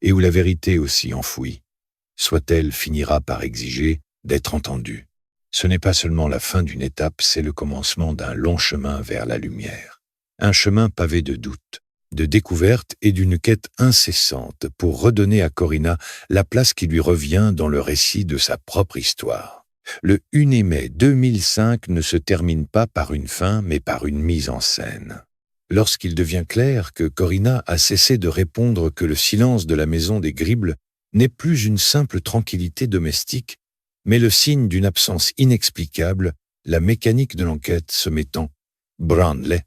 et où la vérité aussi enfouie, soit-elle, finira par exiger d'être entendue. Ce n'est pas seulement la fin d'une étape, c'est le commencement d'un long chemin vers la lumière. Un chemin pavé de doutes, de découvertes et d'une quête incessante pour redonner à Corinna la place qui lui revient dans le récit de sa propre histoire. Le 1er mai 2005 ne se termine pas par une fin, mais par une mise en scène. Lorsqu'il devient clair que Corinna a cessé de répondre que le silence de la maison des Gribble n'est plus une simple tranquillité domestique, mais le signe d'une absence inexplicable, la mécanique de l'enquête se mettant branle.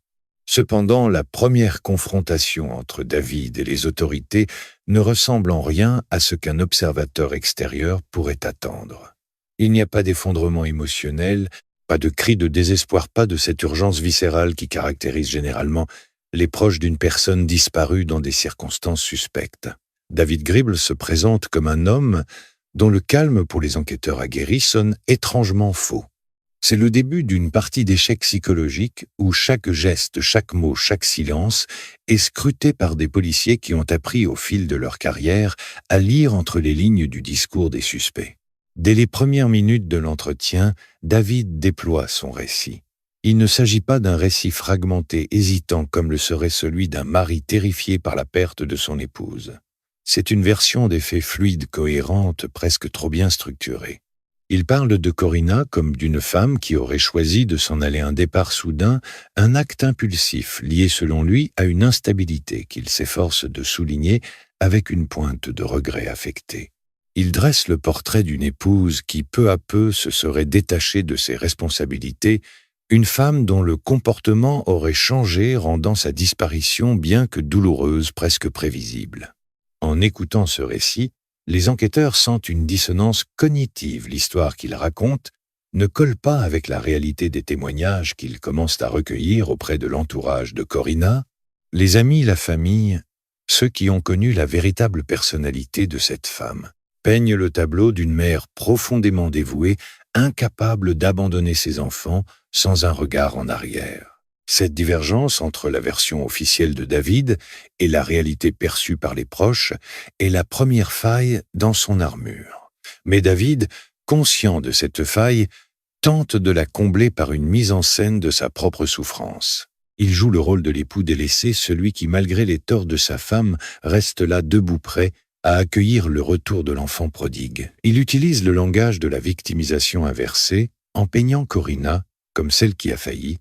Cependant, la première confrontation entre David et les autorités ne ressemble en rien à ce qu'un observateur extérieur pourrait attendre. Il n'y a pas d'effondrement émotionnel, pas de cri de désespoir, pas de cette urgence viscérale qui caractérise généralement les proches d'une personne disparue dans des circonstances suspectes. David Gribble se présente comme un homme dont le calme pour les enquêteurs aguerris sonne étrangement faux. C'est le début d'une partie d'échecs psychologiques où chaque geste, chaque mot, chaque silence est scruté par des policiers qui ont appris au fil de leur carrière à lire entre les lignes du discours des suspects. Dès les premières minutes de l'entretien, David déploie son récit. Il ne s'agit pas d'un récit fragmenté, hésitant comme le serait celui d'un mari terrifié par la perte de son épouse. C'est une version des faits fluide, cohérente, presque trop bien structurée. Il parle de Corinna comme d'une femme qui aurait choisi de s'en aller un départ soudain, un acte impulsif lié selon lui à une instabilité qu'il s'efforce de souligner avec une pointe de regret affecté. Il dresse le portrait d'une épouse qui peu à peu se serait détachée de ses responsabilités, une femme dont le comportement aurait changé, rendant sa disparition bien que douloureuse, presque prévisible. En écoutant ce récit, les enquêteurs sentent une dissonance cognitive. L'histoire qu'ils racontent ne colle pas avec la réalité des témoignages qu'ils commencent à recueillir auprès de l'entourage de Corinna, les amis, la famille, ceux qui ont connu la véritable personnalité de cette femme, peignent le tableau d'une mère profondément dévouée, incapable d'abandonner ses enfants sans un regard en arrière. Cette divergence entre la version officielle de David et la réalité perçue par les proches est la première faille dans son armure. Mais David, conscient de cette faille, tente de la combler par une mise en scène de sa propre souffrance. Il joue le rôle de l'époux délaissé, celui qui, malgré les torts de sa femme, reste là debout prêt à accueillir le retour de l'enfant prodigue. Il utilise le langage de la victimisation inversée en peignant Corinna comme celle qui a failli.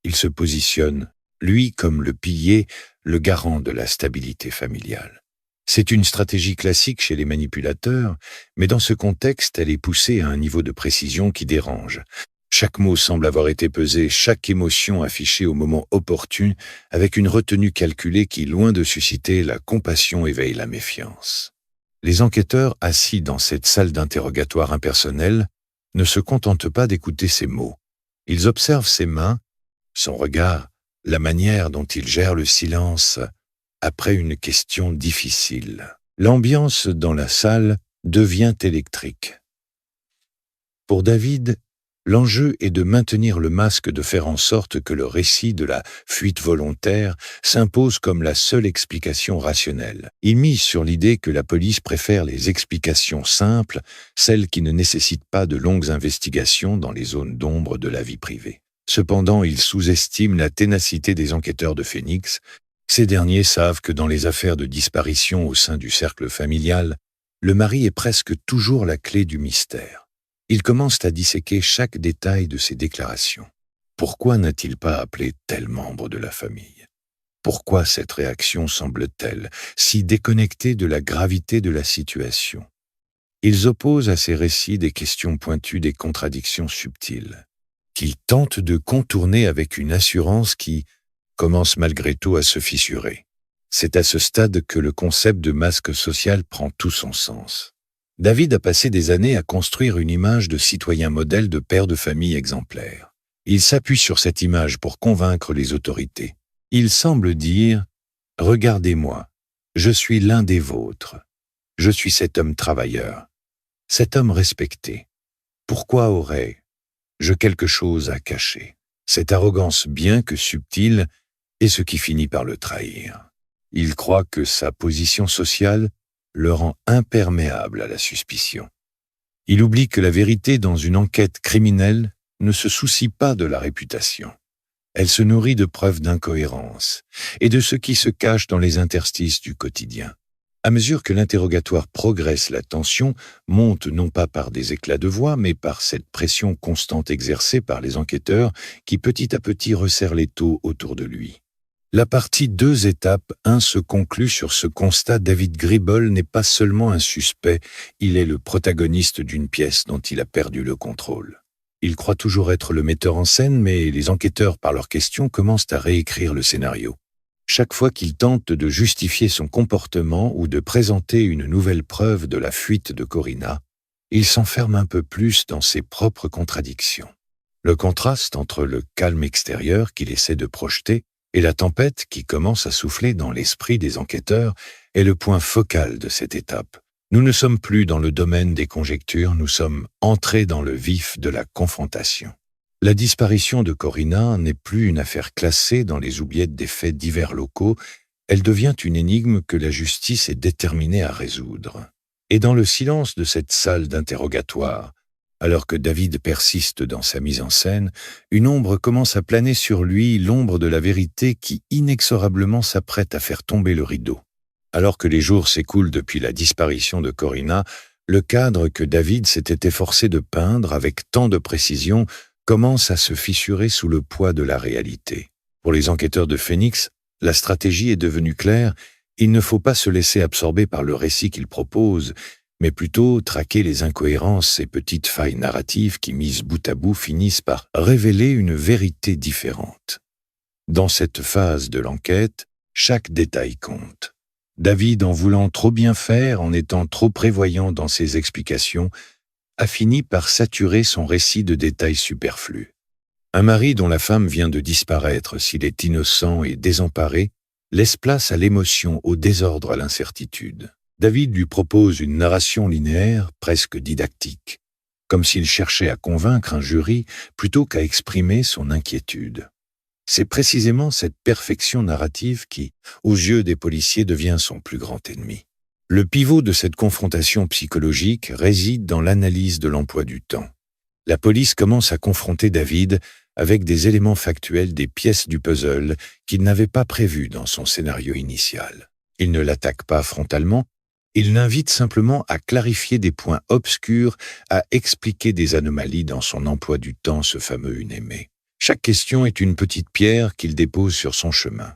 Il se positionne, lui, comme le pilier, le garant de la stabilité familiale. C'est une stratégie classique chez les manipulateurs, mais dans ce contexte, elle est poussée à un niveau de précision qui dérange. Chaque mot semble avoir été pesé, chaque émotion affichée au moment opportun, avec une retenue calculée qui, loin de susciter la compassion, éveille la méfiance. Les enquêteurs, assis dans cette salle d'interrogatoire impersonnelle, ne se contentent pas d'écouter ses mots. Ils observent ses mains, son regard, la manière dont il gère le silence après une question difficile. L'ambiance dans la salle devient électrique. Pour David, L'enjeu est de maintenir le masque, de faire en sorte que le récit de la fuite volontaire s'impose comme la seule explication rationnelle. Il mise sur l'idée que la police préfère les explications simples, celles qui ne nécessitent pas de longues investigations dans les zones d'ombre de la vie privée. Cependant, il sous-estime la ténacité des enquêteurs de Phoenix. Ces derniers savent que dans les affaires de disparition au sein du cercle familial, le mari est presque toujours la clé du mystère. Ils commencent à disséquer chaque détail de ses déclarations. Pourquoi n'a-t-il pas appelé tel membre de la famille? Pourquoi cette réaction semble-t-elle si déconnectée de la gravité de la situation? Ils opposent à ces récits des questions pointues, des contradictions subtiles, qu'ils tentent de contourner avec une assurance qui commence malgré tout à se fissurer. C'est à ce stade que le concept de masque social prend tout son sens. David a passé des années à construire une image de citoyen modèle, de père de famille exemplaire. Il s'appuie sur cette image pour convaincre les autorités. Il semble dire « Regardez-moi, je suis l'un des vôtres. Je suis cet homme travailleur, cet homme respecté. Pourquoi aurais-je quelque chose à cacher ?» Cette arrogance, bien que subtile, est ce qui finit par le trahir. Il croit que sa position sociale le rend imperméable à la suspicion. Il oublie que la vérité dans une enquête criminelle ne se soucie pas de la réputation. Elle se nourrit de preuves d'incohérence et de ce qui se cache dans les interstices du quotidien. À mesure que l'interrogatoire progresse, la tension monte non pas par des éclats de voix, mais par cette pression constante exercée par les enquêteurs qui petit à petit resserrent l'étau autour de lui. La partie 2, étape 1 se conclut sur ce constat: David Gribble n'est pas seulement un suspect, il est le protagoniste d'une pièce dont il a perdu le contrôle. Il croit toujours être le metteur en scène, mais les enquêteurs, par leurs questions, commencent à réécrire le scénario. Chaque fois qu'il tente de justifier son comportement ou de présenter une nouvelle preuve de la fuite de Corina, il s'enferme un peu plus dans ses propres contradictions. Le contraste entre le calme extérieur qu'il essaie de projeter et la tempête qui commence à souffler dans l'esprit des enquêteurs est le point focal de cette étape. Nous ne sommes plus dans le domaine des conjectures, nous sommes entrés dans le vif de la confrontation. La disparition de Corina n'est plus une affaire classée dans les oubliettes des faits divers locaux, elle devient une énigme que la justice est déterminée à résoudre. Et dans le silence de cette salle d'interrogatoire, alors que David persiste dans sa mise en scène, une ombre commence à planer sur lui, l'ombre de la vérité qui inexorablement s'apprête à faire tomber le rideau. Alors que les jours s'écoulent depuis la disparition de Corina, le cadre que David s'était efforcé de peindre avec tant de précision commence à se fissurer sous le poids de la réalité. Pour les enquêteurs de Phoenix, la stratégie est devenue claire, il ne faut pas se laisser absorber par le récit qu'il propose, mais plutôt traquer les incohérences et petites failles narratives qui, mises bout à bout, finissent par révéler une vérité différente. Dans cette phase de l'enquête, chaque détail compte. David, en voulant trop bien faire, en étant trop prévoyant dans ses explications, a fini par saturer son récit de détails superflus. Un mari dont la femme vient de disparaître, s'il est innocent et désemparé, laisse place à l'émotion, au désordre, à l'incertitude. David lui propose une narration linéaire, presque didactique, comme s'il cherchait à convaincre un jury plutôt qu'à exprimer son inquiétude. C'est précisément cette perfection narrative qui, aux yeux des policiers, devient son plus grand ennemi. Le pivot de cette confrontation psychologique réside dans l'analyse de l'emploi du temps. La police commence à confronter David avec des éléments factuels, des pièces du puzzle qu'il n'avait pas prévues dans son scénario initial. Il ne l'attaque pas frontalement, il l'invite simplement à clarifier des points obscurs, à expliquer des anomalies dans son emploi du temps, ce fameux une-aimé. Chaque question est une petite pierre qu'il dépose sur son chemin.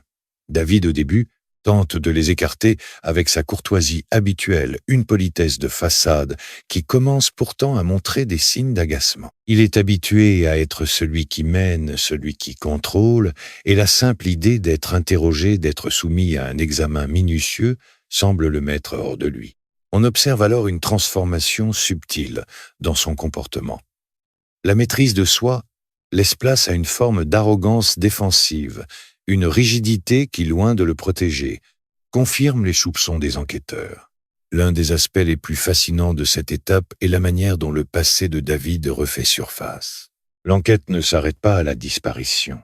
David, au début, tente de les écarter avec sa courtoisie habituelle, une politesse de façade qui commence pourtant à montrer des signes d'agacement. Il est habitué à être celui qui mène, celui qui contrôle, et la simple idée d'être interrogé, d'être soumis à un examen minutieux, semble le mettre hors de lui. On observe alors une transformation subtile dans son comportement. La maîtrise de soi laisse place à une forme d'arrogance défensive, une rigidité qui, loin de le protéger, confirme les soupçons des enquêteurs. L'un des aspects les plus fascinants de cette étape est la manière dont le passé de David refait surface. L'enquête ne s'arrête pas à la disparition.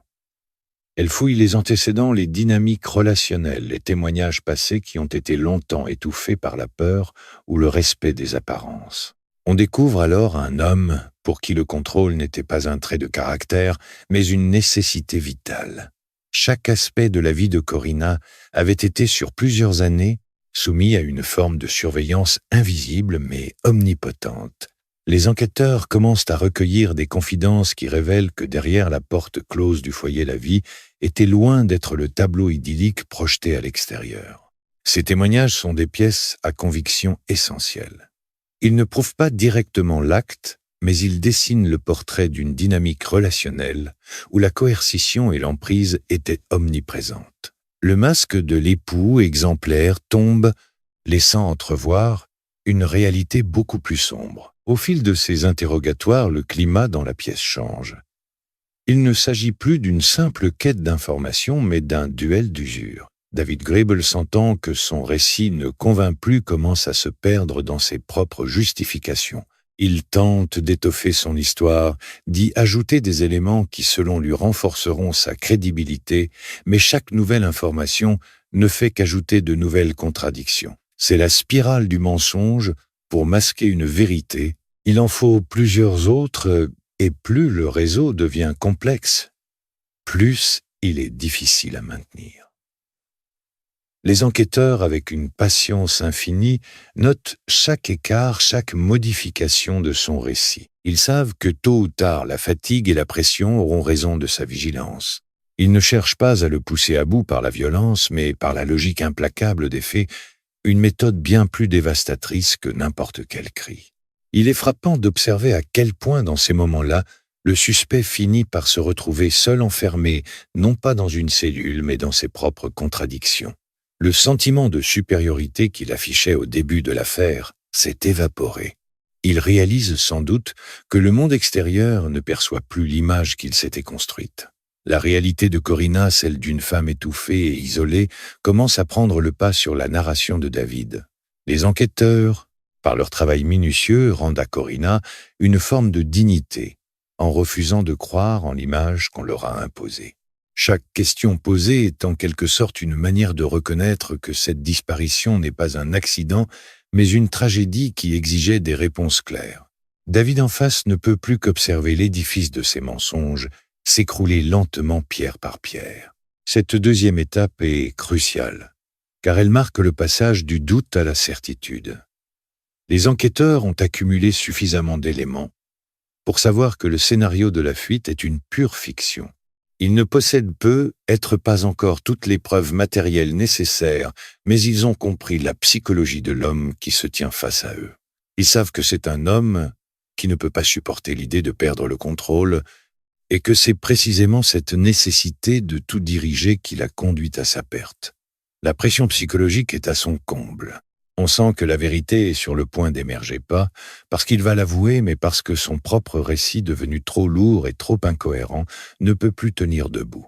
Elle fouille les antécédents, les dynamiques relationnelles, les témoignages passés qui ont été longtemps étouffés par la peur ou le respect des apparences. On découvre alors un homme pour qui le contrôle n'était pas un trait de caractère, mais une nécessité vitale. Chaque aspect de la vie de Corina avait été sur plusieurs années soumis à une forme de surveillance invisible mais omnipotente. Les enquêteurs commencent à recueillir des confidences qui révèlent que derrière la porte close du foyer La Vie était loin d'être le tableau idyllique projeté à l'extérieur. Ces témoignages sont des pièces à conviction essentielle. Ils ne prouvent pas directement l'acte, mais ils dessinent le portrait d'une dynamique relationnelle où la coercition et l'emprise étaient omniprésentes. Le masque de l'époux exemplaire tombe, laissant entrevoir une réalité beaucoup plus sombre. Au fil de ces interrogatoires, le climat dans la pièce change. Il ne s'agit plus d'une simple quête d'information, mais d'un duel d'usure. David Gribble sentant que son récit ne convainc plus commence à se perdre dans ses propres justifications. Il tente d'étoffer son histoire, d'y ajouter des éléments qui selon lui renforceront sa crédibilité, mais chaque nouvelle information ne fait qu'ajouter de nouvelles contradictions. C'est la spirale du mensonge. Pour masquer une vérité, il en faut plusieurs autres, et plus le réseau devient complexe, plus il est difficile à maintenir. Les enquêteurs, avec une patience infinie, notent chaque écart, chaque modification de son récit. Ils savent que tôt ou tard, la fatigue et la pression auront raison de sa vigilance. Ils ne cherchent pas à le pousser à bout par la violence, mais par la logique implacable des faits, une méthode bien plus dévastatrice que n'importe quel cri. Il est frappant d'observer à quel point, dans ces moments-là, le suspect finit par se retrouver seul enfermé, non pas dans une cellule, mais dans ses propres contradictions. Le sentiment de supériorité qu'il affichait au début de l'affaire s'est évaporé. Il réalise sans doute que le monde extérieur ne perçoit plus l'image qu'il s'était construite. La réalité de Corina, celle d'une femme étouffée et isolée, commence à prendre le pas sur la narration de David. Les enquêteurs, par leur travail minutieux, rendent à Corina une forme de dignité, en refusant de croire en l'image qu'on leur a imposée. Chaque question posée est en quelque sorte une manière de reconnaître que cette disparition n'est pas un accident, mais une tragédie qui exigeait des réponses claires. David en face ne peut plus qu'observer l'édifice de ses mensonges s'écrouler lentement pierre par pierre. Cette deuxième étape est cruciale, car elle marque le passage du doute à la certitude. Les enquêteurs ont accumulé suffisamment d'éléments pour savoir que le scénario de la fuite est une pure fiction. Ils ne possèdent peut-être pas encore toutes les preuves matérielles nécessaires, mais ils ont compris la psychologie de l'homme qui se tient face à eux. Ils savent que c'est un homme qui ne peut pas supporter l'idée de perdre le contrôle, et que c'est précisément cette nécessité de tout diriger qui l'a conduit à sa perte. La pression psychologique est à son comble. On sent que la vérité est sur le point d'émerger, pas parce qu'il va l'avouer, mais parce que son propre récit, devenu trop lourd et trop incohérent, ne peut plus tenir debout.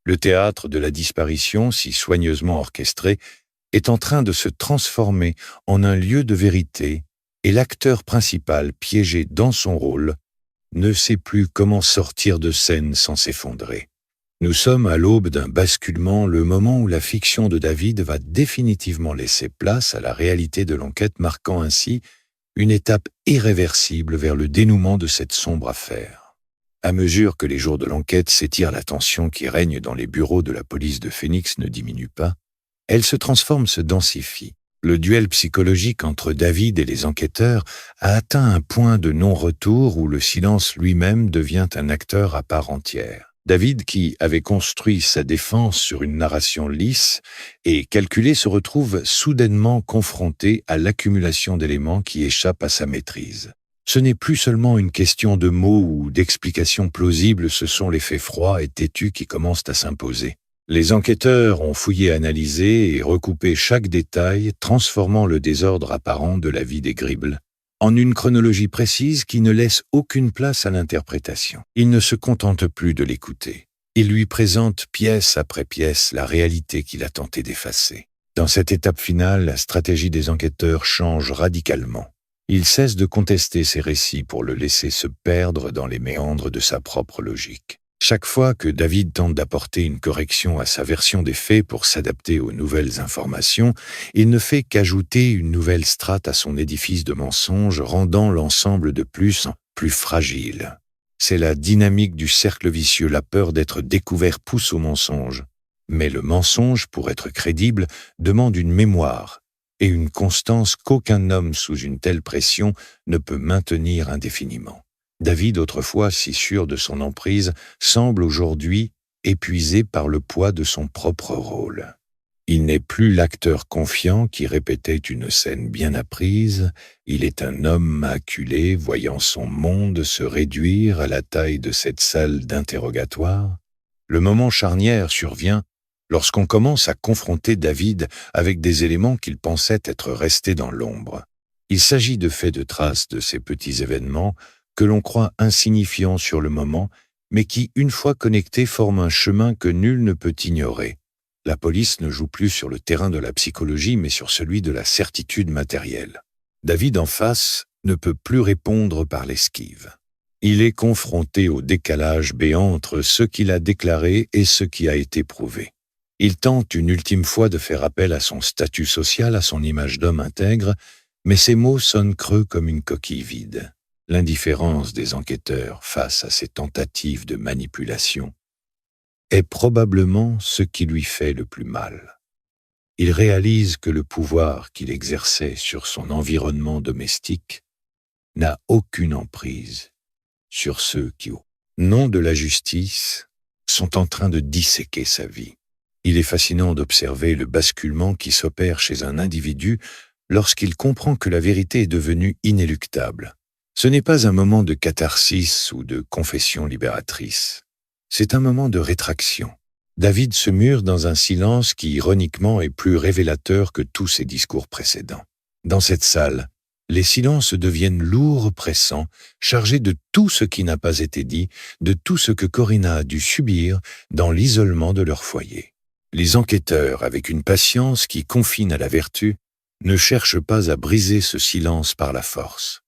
Le théâtre de la disparition, si soigneusement orchestré, est en train de se transformer en un lieu de vérité, et l'acteur principal, piégé dans son rôle, ne sait plus comment sortir de scène sans s'effondrer. Nous sommes à l'aube d'un basculement, le moment où la fiction de David va définitivement laisser place à la réalité de l'enquête, marquant ainsi une étape irréversible vers le dénouement de cette sombre affaire. À mesure que les jours de l'enquête s'étirent, la tension qui règne dans les bureaux de la police de Phoenix ne diminue pas, elle se transforme, se densifie. Le duel psychologique entre David et les enquêteurs a atteint un point de non-retour où le silence lui-même devient un acteur à part entière. David, qui avait construit sa défense sur une narration lisse et calculée, se retrouve soudainement confronté à l'accumulation d'éléments qui échappent à sa maîtrise. Ce n'est plus seulement une question de mots ou d'explications plausibles, ce sont les faits froids et têtus qui commencent à s'imposer. Les enquêteurs ont fouillé, analysé et recoupé chaque détail, transformant le désordre apparent de la vie des Gribble en une chronologie précise qui ne laisse aucune place à l'interprétation. Ils ne se contentent plus de l'écouter. Ils lui présentent pièce après pièce la réalité qu'il a tenté d'effacer. Dans cette étape finale, la stratégie des enquêteurs change radicalement. Il cesse de contester ses récits pour le laisser se perdre dans les méandres de sa propre logique. Chaque fois que David tente d'apporter une correction à sa version des faits pour s'adapter aux nouvelles informations, il ne fait qu'ajouter une nouvelle strate à son édifice de mensonges, rendant l'ensemble de plus fragile. C'est la dynamique du cercle vicieux, la peur d'être découvert pousse au mensonge. Mais le mensonge, pour être crédible, demande une mémoire et une constance qu'aucun homme sous une telle pression ne peut maintenir indéfiniment. David, autrefois si sûr de son emprise, semble aujourd'hui épuisé par le poids de son propre rôle. Il n'est plus l'acteur confiant qui répétait une scène bien apprise, il est un homme acculé voyant son monde se réduire à la taille de cette salle d'interrogatoire. Le moment charnière survient lorsqu'on commence à confronter David avec des éléments qu'il pensait être restés dans l'ombre. Il s'agit de faits de traces de ces petits événements que l'on croit insignifiants sur le moment, mais qui, une fois connectés, forment un chemin que nul ne peut ignorer. La police ne joue plus sur le terrain de la psychologie, mais sur celui de la certitude matérielle. David, en face, ne peut plus répondre par l'esquive. Il est confronté au décalage béant entre ce qu'il a déclaré et ce qui a été prouvé. Il tente une ultime fois de faire appel à son statut social, à son image d'homme intègre, mais ses mots sonnent creux comme une coquille vide. L'indifférence des enquêteurs face à ces tentatives de manipulation est probablement ce qui lui fait le plus mal. Il réalise que le pouvoir qu'il exerçait sur son environnement domestique n'a aucune emprise sur ceux qui, au nom de la justice, sont en train de disséquer sa vie. Il est fascinant d'observer le basculement qui s'opère chez un individu lorsqu'il comprend que la vérité est devenue inéluctable. Ce n'est pas un moment de catharsis ou de confession libératrice. C'est un moment de rétraction. David se mure dans un silence qui, ironiquement, est plus révélateur que tous ses discours précédents. Dans cette salle, les silences deviennent lourds, pressants, chargés de tout ce qui n'a pas été dit, de tout ce que Corinna a dû subir dans l'isolement de leur foyer. Les enquêteurs, avec une patience qui confine à la vertu, ne cherchent pas à briser ce silence par la force.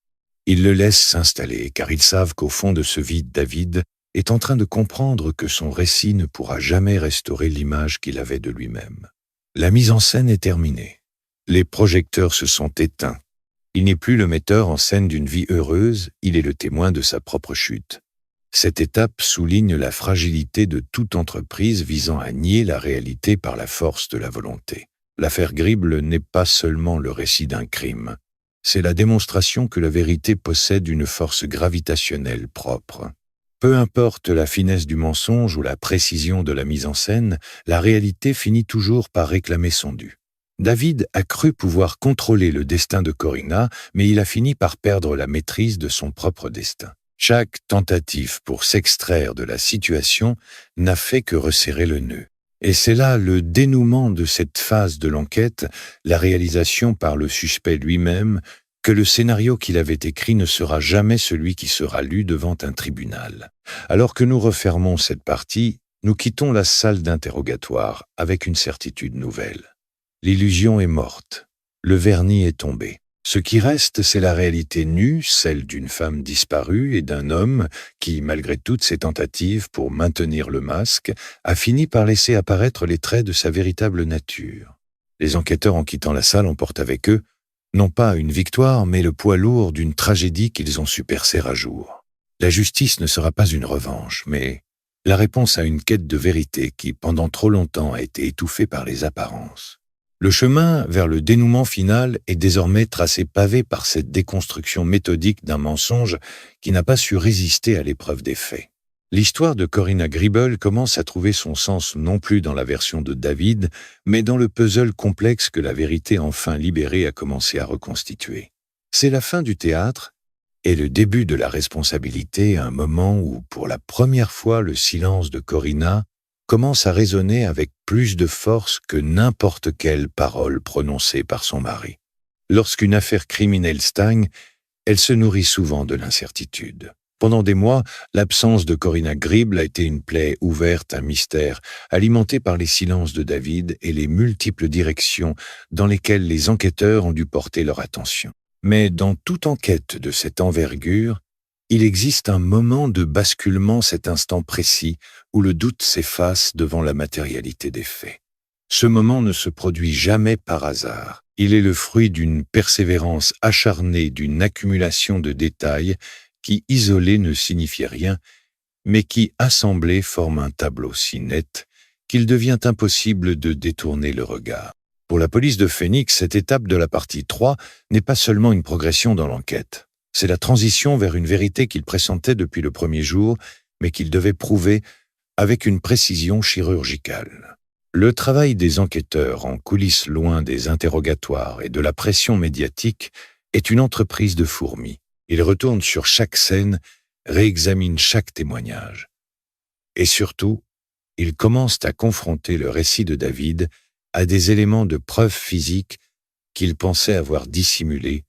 Ils le laissent s'installer, car ils savent qu'au fond de ce vide, David est en train de comprendre que son récit ne pourra jamais restaurer l'image qu'il avait de lui-même. La mise en scène est terminée. Les projecteurs se sont éteints. Il n'est plus le metteur en scène d'une vie heureuse, il est le témoin de sa propre chute. Cette étape souligne la fragilité de toute entreprise visant à nier la réalité par la force de la volonté. L'affaire Gribble n'est pas seulement le récit d'un crime, c'est la démonstration que la vérité possède une force gravitationnelle propre. Peu importe la finesse du mensonge ou la précision de la mise en scène, la réalité finit toujours par réclamer son dû. David a cru pouvoir contrôler le destin de Corinna, mais il a fini par perdre la maîtrise de son propre destin. Chaque tentative pour s'extraire de la situation n'a fait que resserrer le nœud. Et c'est là le dénouement de cette phase de l'enquête, la réalisation par le suspect lui-même que le scénario qu'il avait écrit ne sera jamais celui qui sera lu devant un tribunal. Alors que nous refermons cette partie, nous quittons la salle d'interrogatoire avec une certitude nouvelle. L'illusion est morte, le vernis est tombé. Ce qui reste, c'est la réalité nue, celle d'une femme disparue et d'un homme qui, malgré toutes ses tentatives pour maintenir le masque, a fini par laisser apparaître les traits de sa véritable nature. Les enquêteurs, en quittant la salle, emportent avec eux, non pas une victoire, mais le poids lourd d'une tragédie qu'ils ont su percer à jour. La justice ne sera pas une revanche, mais la réponse à une quête de vérité qui, pendant trop longtemps, a été étouffée par les apparences. Le chemin vers le dénouement final est désormais tracé pavé par cette déconstruction méthodique d'un mensonge qui n'a pas su résister à l'épreuve des faits. L'histoire de Corinna Gribble commence à trouver son sens non plus dans la version de David, mais dans le puzzle complexe que la vérité enfin libérée a commencé à reconstituer. C'est la fin du théâtre et le début de la responsabilité, un moment où, pour la première fois, le silence de Corinna commence à résonner avec plus de force que n'importe quelle parole prononcée par son mari. Lorsqu'une affaire criminelle stagne, elle se nourrit souvent de l'incertitude. Pendant des mois, l'absence de Corinna Gribble a été une plaie ouverte, un mystère, alimenté par les silences de David et les multiples directions dans lesquelles les enquêteurs ont dû porter leur attention. Mais dans toute enquête de cette envergure, il existe un moment de basculement, cet instant précis où le doute s'efface devant la matérialité des faits. Ce moment ne se produit jamais par hasard. Il est le fruit d'une persévérance acharnée, d'une accumulation de détails qui, isolés, ne signifient rien, mais qui, assemblés, forment un tableau si net qu'il devient impossible de détourner le regard. Pour la police de Phoenix, cette étape de la partie 3 n'est pas seulement une progression dans l'enquête. C'est la transition vers une vérité qu'ils pressentaient depuis le premier jour, mais qu'ils devaient prouver avec une précision chirurgicale. Le travail des enquêteurs en coulisses loin des interrogatoires et de la pression médiatique est une entreprise de fourmis. Ils retournent sur chaque scène, réexaminent chaque témoignage. Et surtout, ils commencent à confronter le récit de David à des éléments de preuve physique qu'ils pensaient avoir dissimulés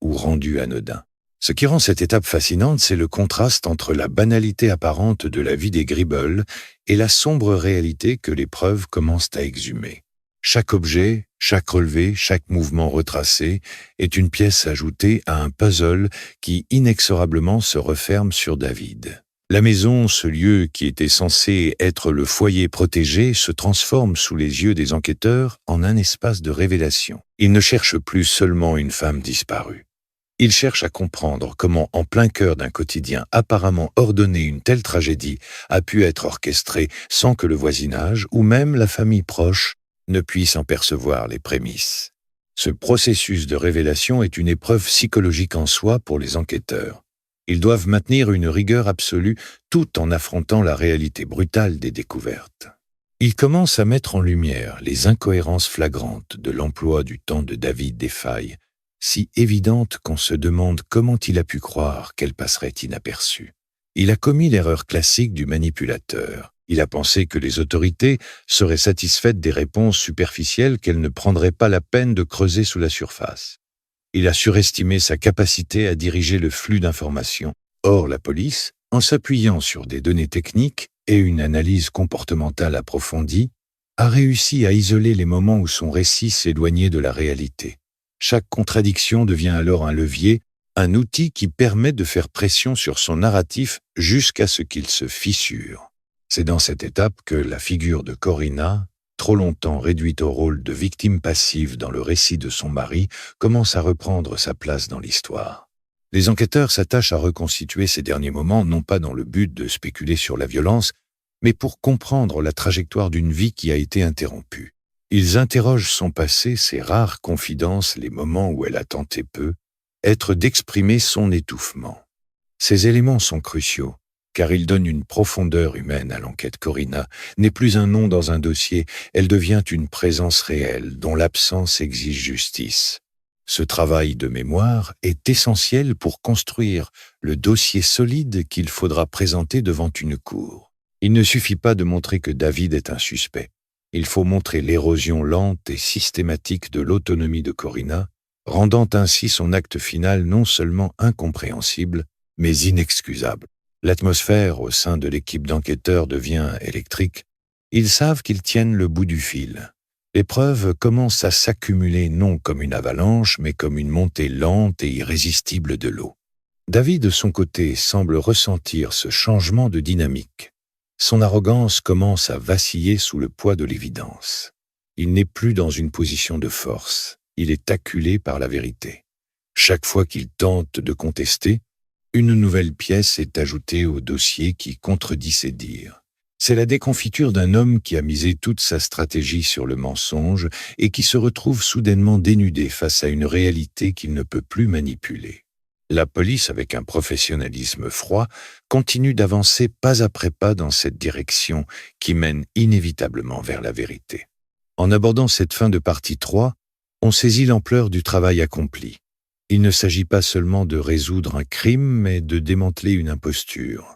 ou rendus anodins. Ce qui rend cette étape fascinante, c'est le contraste entre la banalité apparente de la vie des Gribble et la sombre réalité que les preuves commencent à exhumer. Chaque objet, chaque relevé, chaque mouvement retracé est une pièce ajoutée à un puzzle qui inexorablement se referme sur David. La maison, ce lieu qui était censé être le foyer protégé, se transforme sous les yeux des enquêteurs en un espace de révélation. Ils ne cherchent plus seulement une femme disparue. Ils cherchent à comprendre comment, en plein cœur d'un quotidien apparemment ordonné, une telle tragédie a pu être orchestrée sans que le voisinage ou même la famille proche ne puisse en percevoir les prémices. Ce processus de révélation est une épreuve psychologique en soi pour les enquêteurs. Ils doivent maintenir une rigueur absolue tout en affrontant la réalité brutale des découvertes. Ils commencent à mettre en lumière les incohérences flagrantes de l'emploi du temps de David Desfailles, si évidente qu'on se demande comment il a pu croire qu'elle passerait inaperçue. Il a commis l'erreur classique du manipulateur. Il a pensé que les autorités seraient satisfaites des réponses superficielles qu'elles ne prendraient pas la peine de creuser sous la surface. Il a surestimé sa capacité à diriger le flux d'informations. Or, la police, en s'appuyant sur des données techniques et une analyse comportementale approfondie, a réussi à isoler les moments où son récit s'éloignait de la réalité. Chaque contradiction devient alors un levier, un outil qui permet de faire pression sur son narratif jusqu'à ce qu'il se fissure. C'est dans cette étape que la figure de Corinna, trop longtemps réduite au rôle de victime passive dans le récit de son mari, commence à reprendre sa place dans l'histoire. Les enquêteurs s'attachent à reconstituer ces derniers moments, non pas dans le but de spéculer sur la violence, mais pour comprendre la trajectoire d'une vie qui a été interrompue. Ils interrogent son passé, ses rares confidences, les moments où elle a tenté peu, être d'exprimer son étouffement. Ces éléments sont cruciaux, car ils donnent une profondeur humaine à l'enquête. Corinna n'est plus un nom dans un dossier, elle devient une présence réelle, dont l'absence exige justice. Ce travail de mémoire est essentiel pour construire le dossier solide qu'il faudra présenter devant une cour. Il ne suffit pas de montrer que David est un suspect. Il faut montrer l'érosion lente et systématique de l'autonomie de Corinna, rendant ainsi son acte final non seulement incompréhensible, mais inexcusable. L'atmosphère au sein de l'équipe d'enquêteurs devient électrique. Ils savent qu'ils tiennent le bout du fil. Les preuves commencent à s'accumuler non comme une avalanche, mais comme une montée lente et irrésistible de l'eau. David, de son côté, semble ressentir ce changement de dynamique. Son arrogance commence à vaciller sous le poids de l'évidence. Il n'est plus dans une position de force, il est acculé par la vérité. Chaque fois qu'il tente de contester, une nouvelle pièce est ajoutée au dossier qui contredit ses dires. C'est la déconfiture d'un homme qui a misé toute sa stratégie sur le mensonge et qui se retrouve soudainement dénudé face à une réalité qu'il ne peut plus manipuler. La police, avec un professionnalisme froid, continue d'avancer pas après pas dans cette direction qui mène inévitablement vers la vérité. En abordant cette fin de partie 3, on saisit l'ampleur du travail accompli. Il ne s'agit pas seulement de résoudre un crime, mais de démanteler une imposture.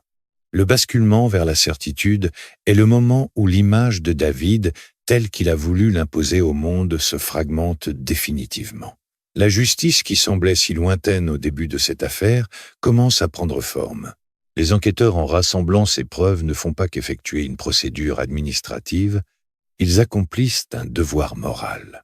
Le basculement vers la certitude est le moment où l'image de David, telle qu'il a voulu l'imposer au monde, se fragmente définitivement. La justice, qui semblait si lointaine au début de cette affaire, commence à prendre forme. Les enquêteurs, en rassemblant ces preuves, ne font pas qu'effectuer une procédure administrative, ils accomplissent un devoir moral.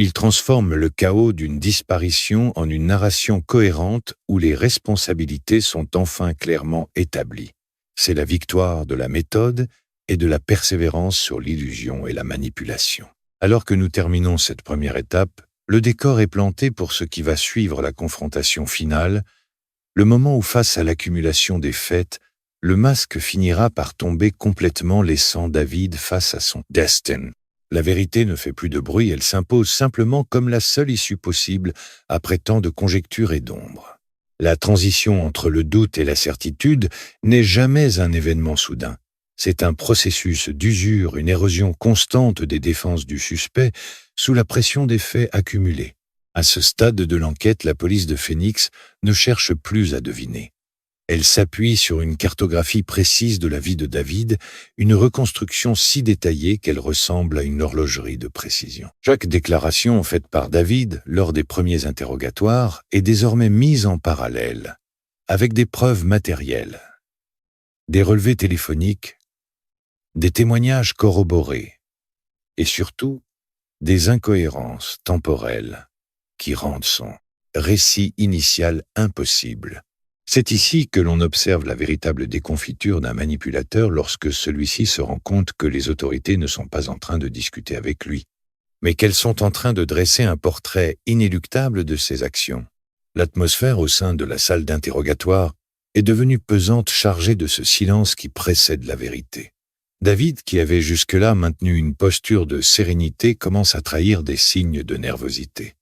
Il transforme le chaos d'une disparition en une narration cohérente où les responsabilités sont enfin clairement établies. C'est la victoire de la méthode et de la persévérance sur l'illusion et la manipulation. Alors que nous terminons cette première étape, le décor est planté pour ce qui va suivre la confrontation finale, le moment où, face à l'accumulation des faits, le masque finira par tomber complètement, laissant David face à son destin. La vérité ne fait plus de bruit, elle s'impose simplement comme la seule issue possible après tant de conjectures et d'ombres. La transition entre le doute et la certitude n'est jamais un événement soudain. C'est un processus d'usure, une érosion constante des défenses du suspect sous la pression des faits accumulés. À ce stade de l'enquête, la police de Phoenix ne cherche plus à deviner. Elle s'appuie sur une cartographie précise de la vie de David, une reconstruction si détaillée qu'elle ressemble à une horlogerie de précision. Chaque déclaration faite par David lors des premiers interrogatoires est désormais mise en parallèle, avec des preuves matérielles, des relevés téléphoniques, des témoignages corroborés, et surtout, des incohérences temporelles qui rendent son récit initial impossible. C'est ici que l'on observe la véritable déconfiture d'un manipulateur lorsque celui-ci se rend compte que les autorités ne sont pas en train de discuter avec lui, mais qu'elles sont en train de dresser un portrait inéluctable de ses actions. L'atmosphère au sein de la salle d'interrogatoire est devenue pesante, chargée de ce silence qui précède la vérité. David, qui avait jusque-là maintenu une posture de sérénité, commence à trahir des signes de nervosité.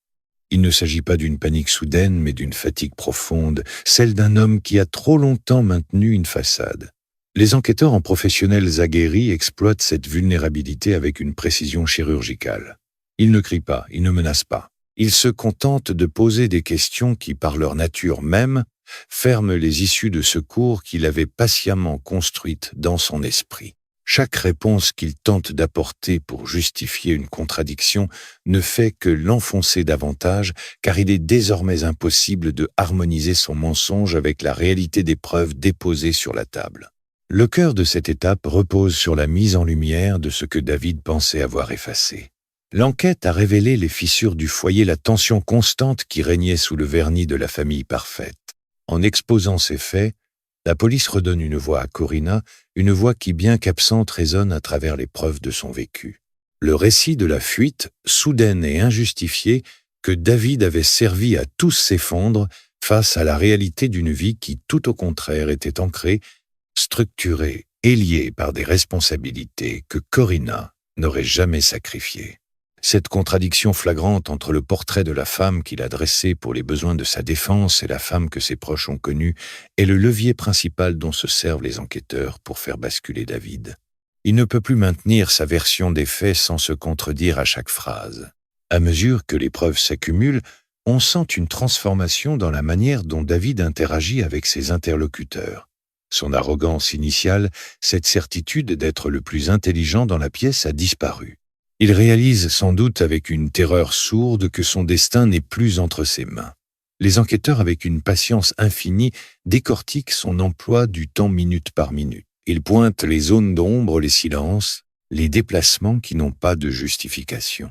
Il ne s'agit pas d'une panique soudaine, mais d'une fatigue profonde, celle d'un homme qui a trop longtemps maintenu une façade. Les enquêteurs en professionnels aguerris exploitent cette vulnérabilité avec une précision chirurgicale. Ils ne crient pas, ils ne menacent pas. Ils se contentent de poser des questions qui, par leur nature même, ferment les issues de secours qu'il avait patiemment construites dans son esprit. Chaque réponse qu'il tente d'apporter pour justifier une contradiction ne fait que l'enfoncer davantage, car il est désormais impossible de harmoniser son mensonge avec la réalité des preuves déposées sur la table. Le cœur de cette étape repose sur la mise en lumière de ce que David pensait avoir effacé. L'enquête a révélé les fissures du foyer, la tension constante qui régnait sous le vernis de la famille parfaite. En exposant ces faits, la police redonne une voix à Corinna, une voix qui, bien qu'absente, résonne à travers les preuves de son vécu. Le récit de la fuite, soudaine et injustifiée, que David avait servi à tous s'effondre face à la réalité d'une vie qui, tout au contraire, était ancrée, structurée et liée par des responsabilités que Corinna n'aurait jamais sacrifiées. Cette contradiction flagrante entre le portrait de la femme qu'il a dressé pour les besoins de sa défense et la femme que ses proches ont connue est le levier principal dont se servent les enquêteurs pour faire basculer David. Il ne peut plus maintenir sa version des faits sans se contredire à chaque phrase. À mesure que les preuves s'accumulent, on sent une transformation dans la manière dont David interagit avec ses interlocuteurs. Son arrogance initiale, cette certitude d'être le plus intelligent dans la pièce a disparu. Il réalise sans doute avec une terreur sourde que son destin n'est plus entre ses mains. Les enquêteurs, avec une patience infinie, décortiquent son emploi du temps minute par minute. Ils pointent les zones d'ombre, les silences, les déplacements qui n'ont pas de justification.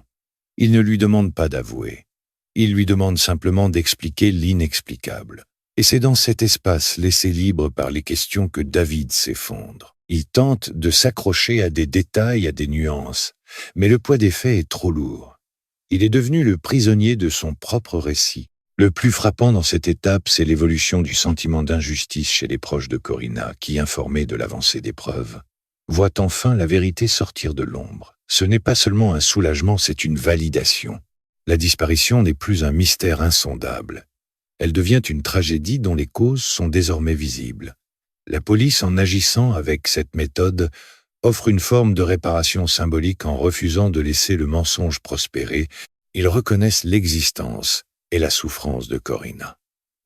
Ils ne lui demandent pas d'avouer. Ils lui demandent simplement d'expliquer l'inexplicable. Et c'est dans cet espace laissé libre par les questions que David s'effondre. Il tente de s'accrocher à des détails, à des nuances, mais le poids des faits est trop lourd. Il est devenu le prisonnier de son propre récit. Le plus frappant dans cette étape, c'est l'évolution du sentiment d'injustice chez les proches de Corinna, qui, informés de l'avancée des preuves, voient enfin la vérité sortir de l'ombre. Ce n'est pas seulement un soulagement, c'est une validation. La disparition n'est plus un mystère insondable. Elle devient une tragédie dont les causes sont désormais visibles. La police, en agissant avec cette méthode, offre une forme de réparation symbolique en refusant de laisser le mensonge prospérer. Ils reconnaissent l'existence et la souffrance de Corinna.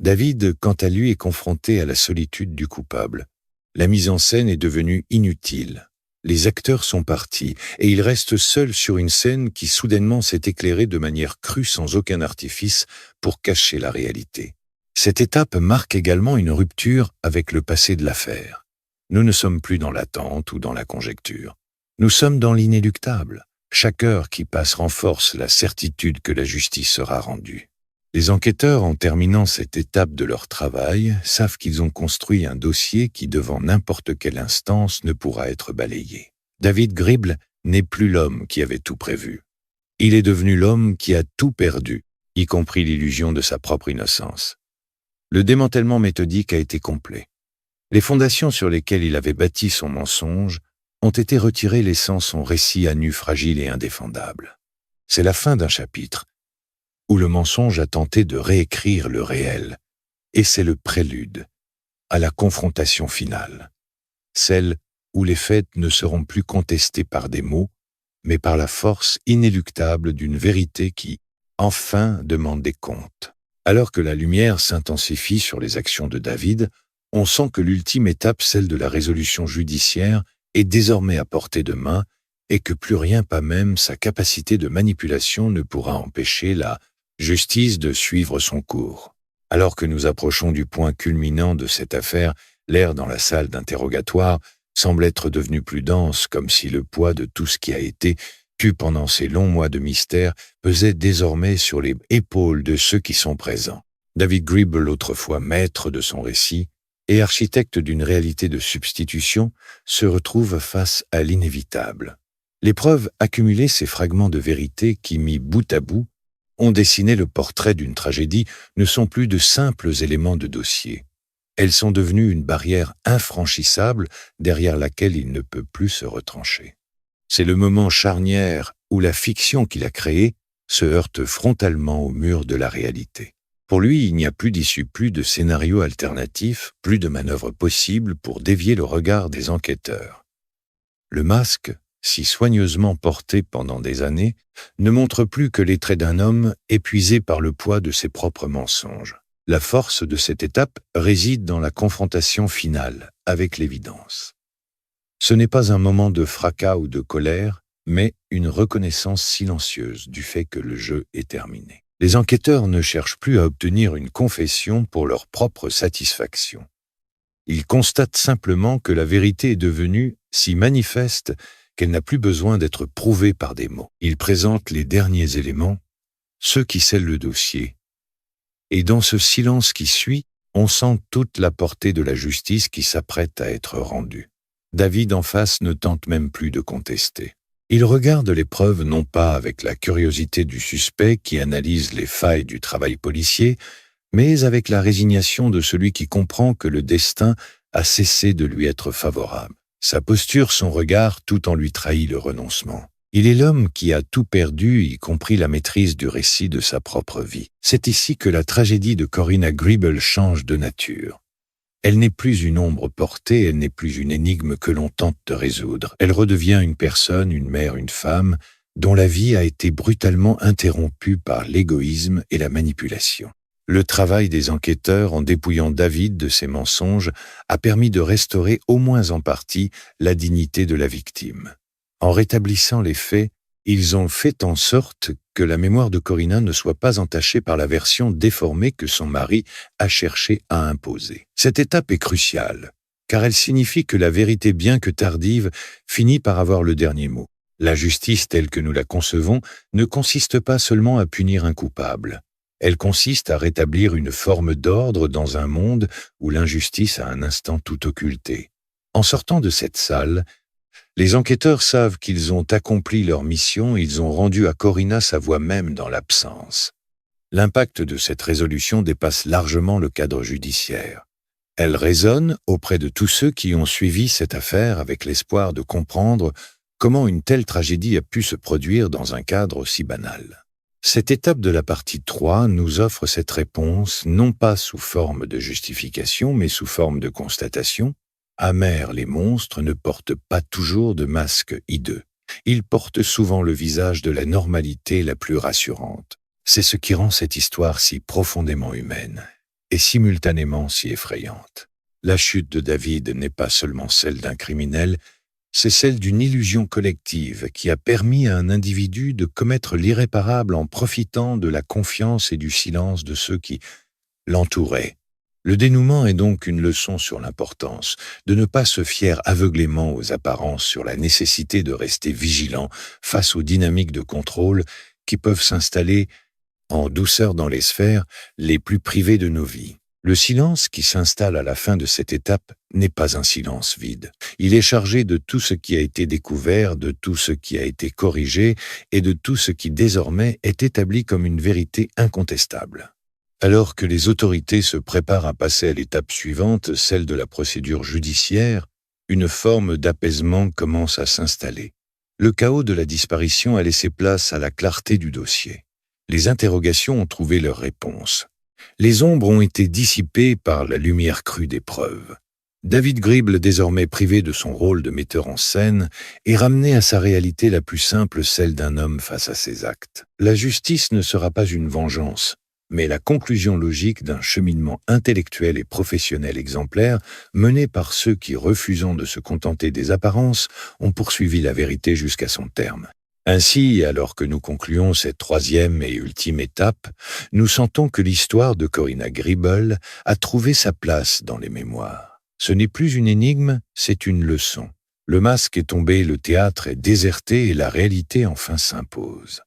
David, quant à lui, est confronté à la solitude du coupable. La mise en scène est devenue inutile. Les acteurs sont partis et il reste seul sur une scène qui soudainement s'est éclairée de manière crue sans aucun artifice pour cacher la réalité. Cette étape marque également une rupture avec le passé de l'affaire. Nous ne sommes plus dans l'attente ou dans la conjecture. Nous sommes dans l'inéluctable. Chaque heure qui passe renforce la certitude que la justice sera rendue. Les enquêteurs, en terminant cette étape de leur travail, savent qu'ils ont construit un dossier qui, devant n'importe quelle instance, ne pourra être balayé. David Gribble n'est plus l'homme qui avait tout prévu. Il est devenu l'homme qui a tout perdu, y compris l'illusion de sa propre innocence. Le démantèlement méthodique a été complet. Les fondations sur lesquelles il avait bâti son mensonge ont été retirées, laissant son récit à nu fragile et indéfendable. C'est la fin d'un chapitre où le mensonge a tenté de réécrire le réel, et c'est le prélude à la confrontation finale, celle où les faits ne seront plus contestés par des mots, mais par la force inéluctable d'une vérité qui, enfin, demande des comptes. Alors que la lumière s'intensifie sur les actions de David, on sent que l'ultime étape, celle de la résolution judiciaire, est désormais à portée de main et que plus rien, pas même sa capacité de manipulation, ne pourra empêcher la justice de suivre son cours. Alors que nous approchons du point culminant de cette affaire, l'air dans la salle d'interrogatoire semble être devenu plus dense, comme si le poids de tout ce qui a été tu pendant ces longs mois de mystère pesait désormais sur les épaules de ceux qui sont présents. David Gribble, autrefois maître de son récit et architecte d'une réalité de substitution, se retrouve face à l'inévitable. Les preuves accumulées, ces fragments de vérité qui, mis bout à bout, ont dessiné le portrait d'une tragédie, ne sont plus de simples éléments de dossier. Elles sont devenues une barrière infranchissable derrière laquelle il ne peut plus se retrancher. C'est le moment charnière où la fiction qu'il a créée se heurte frontalement au mur de la réalité. Pour lui, il n'y a plus d'issue, plus de scénario alternatif, plus de manœuvre possible pour dévier le regard des enquêteurs. Le masque, si soigneusement porté pendant des années, ne montre plus que les traits d'un homme épuisé par le poids de ses propres mensonges. La force de cette étape réside dans la confrontation finale avec l'évidence. Ce n'est pas un moment de fracas ou de colère, mais une reconnaissance silencieuse du fait que le jeu est terminé. Les enquêteurs ne cherchent plus à obtenir une confession pour leur propre satisfaction. Ils constatent simplement que la vérité est devenue si manifeste qu'elle n'a plus besoin d'être prouvée par des mots. Ils présentent les derniers éléments, ceux qui scellent le dossier. Et dans ce silence qui suit, on sent toute la portée de la justice qui s'apprête à être rendue. David en face ne tente même plus de contester. Il regarde les preuves non pas avec la curiosité du suspect qui analyse les failles du travail policier, mais avec la résignation de celui qui comprend que le destin a cessé de lui être favorable. Sa posture, son regard, tout en lui trahit le renoncement. Il est l'homme qui a tout perdu, y compris la maîtrise du récit de sa propre vie. C'est ici que la tragédie de Corinna Gribble change de nature. Elle n'est plus une ombre portée, elle n'est plus une énigme que l'on tente de résoudre. Elle redevient une personne, une mère, une femme, dont la vie a été brutalement interrompue par l'égoïsme et la manipulation. Le travail des enquêteurs, en dépouillant David de ses mensonges, a permis de restaurer au moins en partie la dignité de la victime. En rétablissant les faits, ils ont fait en sorte que la mémoire de Corinna ne soit pas entachée par la version déformée que son mari a cherché à imposer. Cette étape est cruciale, car elle signifie que la vérité, bien que tardive, finit par avoir le dernier mot. La justice telle que nous la concevons ne consiste pas seulement à punir un coupable. Elle consiste à rétablir une forme d'ordre dans un monde où l'injustice a un instant tout occulté. En sortant de cette salle, les enquêteurs savent qu'ils ont accompli leur mission, ils ont rendu à Corinna sa voix même dans l'absence. L'impact de cette résolution dépasse largement le cadre judiciaire. Elle résonne auprès de tous ceux qui ont suivi cette affaire avec l'espoir de comprendre comment une telle tragédie a pu se produire dans un cadre aussi banal. Cette étape de la partie 3 nous offre cette réponse, non pas sous forme de justification, mais sous forme de constatation. Amers, les monstres ne portent pas toujours de masque hideux. Ils portent souvent le visage de la normalité la plus rassurante. C'est ce qui rend cette histoire si profondément humaine et simultanément si effrayante. La chute de David n'est pas seulement celle d'un criminel, c'est celle d'une illusion collective qui a permis à un individu de commettre l'irréparable en profitant de la confiance et du silence de ceux qui l'entouraient, Le dénouement est donc une leçon sur l'importance de ne pas se fier aveuglément aux apparences, sur la nécessité de rester vigilant face aux dynamiques de contrôle qui peuvent s'installer en douceur dans les sphères les plus privées de nos vies. Le silence qui s'installe à la fin de cette étape n'est pas un silence vide. Il est chargé de tout ce qui a été découvert, de tout ce qui a été corrigé et de tout ce qui désormais est établi comme une vérité incontestable. Alors que les autorités se préparent à passer à l'étape suivante, celle de la procédure judiciaire, une forme d'apaisement commence à s'installer. Le chaos de la disparition a laissé place à la clarté du dossier. Les interrogations ont trouvé leur réponse. Les ombres ont été dissipées par la lumière crue des preuves. David Gribble, désormais privé de son rôle de metteur en scène, est ramené à sa réalité la plus simple, celle d'un homme face à ses actes. La justice ne sera pas une vengeance, mais la conclusion logique d'un cheminement intellectuel et professionnel exemplaire mené par ceux qui, refusant de se contenter des apparences, ont poursuivi la vérité jusqu'à son terme. Ainsi, alors que nous concluons cette troisième et ultime étape, nous sentons que l'histoire de Corinna Gribble a trouvé sa place dans les mémoires. Ce n'est plus une énigme, c'est une leçon. Le masque est tombé, le théâtre est déserté et la réalité enfin s'impose.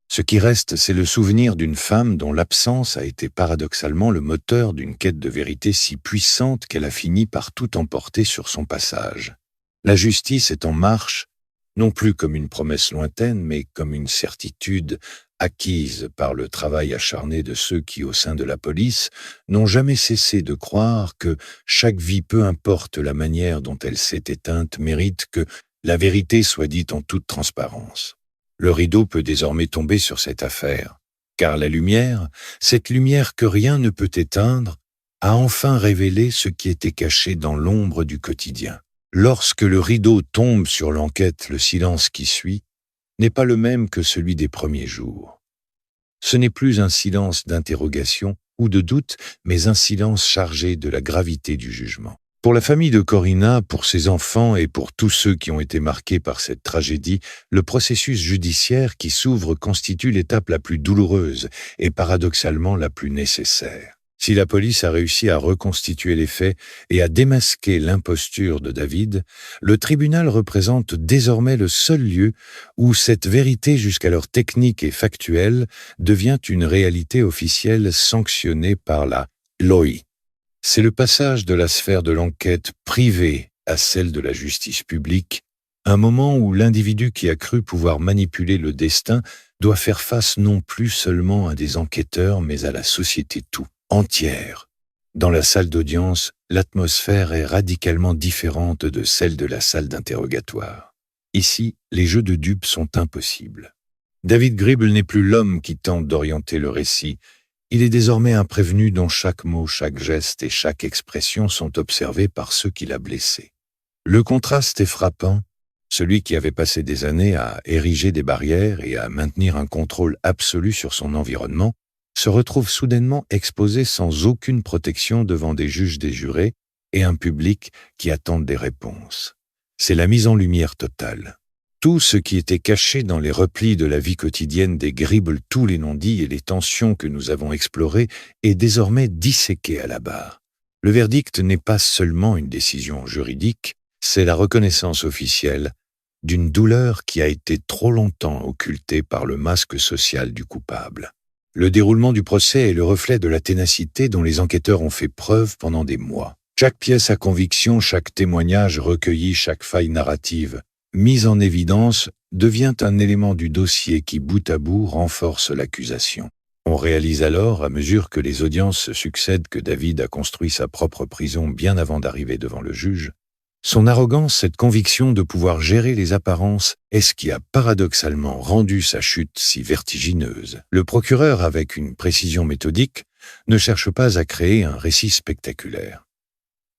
Ce qui reste, c'est le souvenir d'une femme dont l'absence a été paradoxalement le moteur d'une quête de vérité si puissante qu'elle a fini par tout emporter sur son passage. La justice est en marche, non plus comme une promesse lointaine, mais comme une certitude acquise par le travail acharné de ceux qui, au sein de la police, n'ont jamais cessé de croire que chaque vie, peu importe la manière dont elle s'est éteinte, mérite que la vérité soit dite en toute transparence. Le rideau peut désormais tomber sur cette affaire, car la lumière, cette lumière que rien ne peut éteindre, a enfin révélé ce qui était caché dans l'ombre du quotidien. Lorsque le rideau tombe sur l'enquête, le silence qui suit n'est pas le même que celui des premiers jours. Ce n'est plus un silence d'interrogation ou de doute, mais un silence chargé de la gravité du jugement. Pour la famille de Corinna, pour ses enfants et pour tous ceux qui ont été marqués par cette tragédie, le processus judiciaire qui s'ouvre constitue l'étape la plus douloureuse et paradoxalement la plus nécessaire. Si la police a réussi à reconstituer les faits et à démasquer l'imposture de David, le tribunal représente désormais le seul lieu où cette vérité jusqu'alors technique et factuelle devient une réalité officielle sanctionnée par la loi. C'est le passage de la sphère de l'enquête privée à celle de la justice publique, un moment où l'individu qui a cru pouvoir manipuler le destin doit faire face non plus seulement à des enquêteurs, mais à la société tout entière. Dans la salle d'audience, l'atmosphère est radicalement différente de celle de la salle d'interrogatoire. Ici, les jeux de dupes sont impossibles. David Gribble n'est plus l'homme qui tente d'orienter le récit. Il est désormais un prévenu dont chaque mot, chaque geste et chaque expression sont observés par ceux qui l'a blessé. Le contraste est frappant. Celui qui avait passé des années à ériger des barrières et à maintenir un contrôle absolu sur son environnement se retrouve soudainement exposé sans aucune protection devant des juges, des jurés et un public qui attendent des réponses. C'est la mise en lumière totale. Tout ce qui était caché dans les replis de la vie quotidienne des Gribble, tous les non-dits et les tensions que nous avons explorées, est désormais disséqué à la barre. Le verdict n'est pas seulement une décision juridique, c'est la reconnaissance officielle d'une douleur qui a été trop longtemps occultée par le masque social du coupable. Le déroulement du procès est le reflet de la ténacité dont les enquêteurs ont fait preuve pendant des mois. Chaque pièce à conviction, chaque témoignage recueilli, chaque faille narrative mise en évidence devient un élément du dossier qui, bout à bout, renforce l'accusation. On réalise alors, à mesure que les audiences se succèdent, que David a construit sa propre prison bien avant d'arriver devant le juge. Son arrogance, cette conviction de pouvoir gérer les apparences, est ce qui a paradoxalement rendu sa chute si vertigineuse. Le procureur, avec une précision méthodique, ne cherche pas à créer un récit spectaculaire.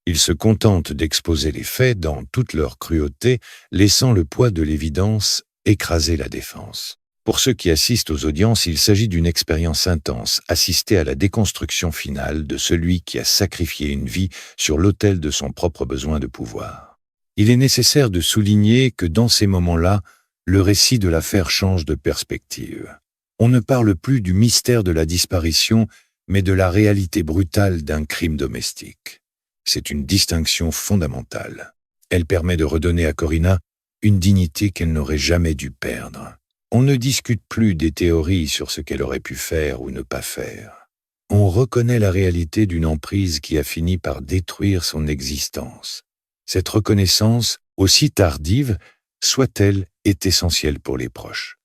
Il se contente d'exposer les faits dans toute leur cruauté, laissant le poids de l'évidence écraser la défense. Pour ceux qui assistent aux audiences, il s'agit d'une expérience intense, assister à la déconstruction finale de celui qui a sacrifié une vie sur l'autel de son propre besoin de pouvoir. Il est nécessaire de souligner que dans ces moments-là, le récit de l'affaire change de perspective. On ne parle plus du mystère de la disparition, mais de la réalité brutale d'un crime domestique. C'est une distinction fondamentale. Elle permet de redonner à Corina une dignité qu'elle n'aurait jamais dû perdre. On ne discute plus des théories sur ce qu'elle aurait pu faire ou ne pas faire. On reconnaît la réalité d'une emprise qui a fini par détruire son existence. Cette reconnaissance, aussi tardive soit-elle, est essentielle pour les proches.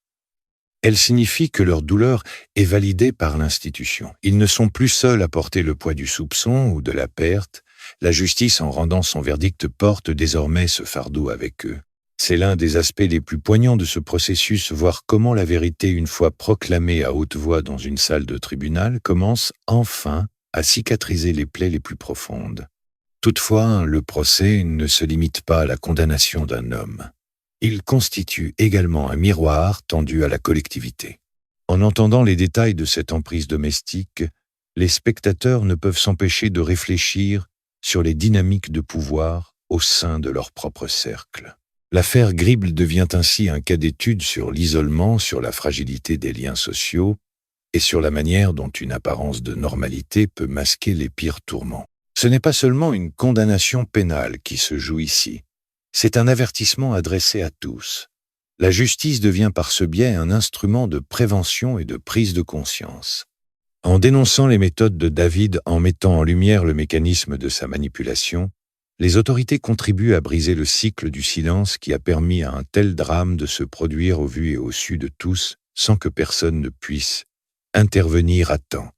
Elle signifie que leur douleur est validée par l'institution. Ils ne sont plus seuls à porter le poids du soupçon ou de la perte. La justice, en rendant son verdict, porte désormais ce fardeau avec eux. C'est l'un des aspects les plus poignants de ce processus, voir comment la vérité, une fois proclamée à haute voix dans une salle de tribunal, commence enfin à cicatriser les plaies les plus profondes. Toutefois, le procès ne se limite pas à la condamnation d'un homme. Il constitue également un miroir tendu à la collectivité. En entendant les détails de cette emprise domestique, les spectateurs ne peuvent s'empêcher de réfléchir sur les dynamiques de pouvoir au sein de leur propre cercle. L'affaire Gribble devient ainsi un cas d'étude sur l'isolement, sur la fragilité des liens sociaux et sur la manière dont une apparence de normalité peut masquer les pires tourments. Ce n'est pas seulement une condamnation pénale qui se joue ici, c'est un avertissement adressé à tous. La justice devient par ce biais un instrument de prévention et de prise de conscience. En dénonçant les méthodes de David, en mettant en lumière le mécanisme de sa manipulation, les autorités contribuent à briser le cycle du silence qui a permis à un tel drame de se produire au vu et au su de tous sans que personne ne puisse intervenir à temps.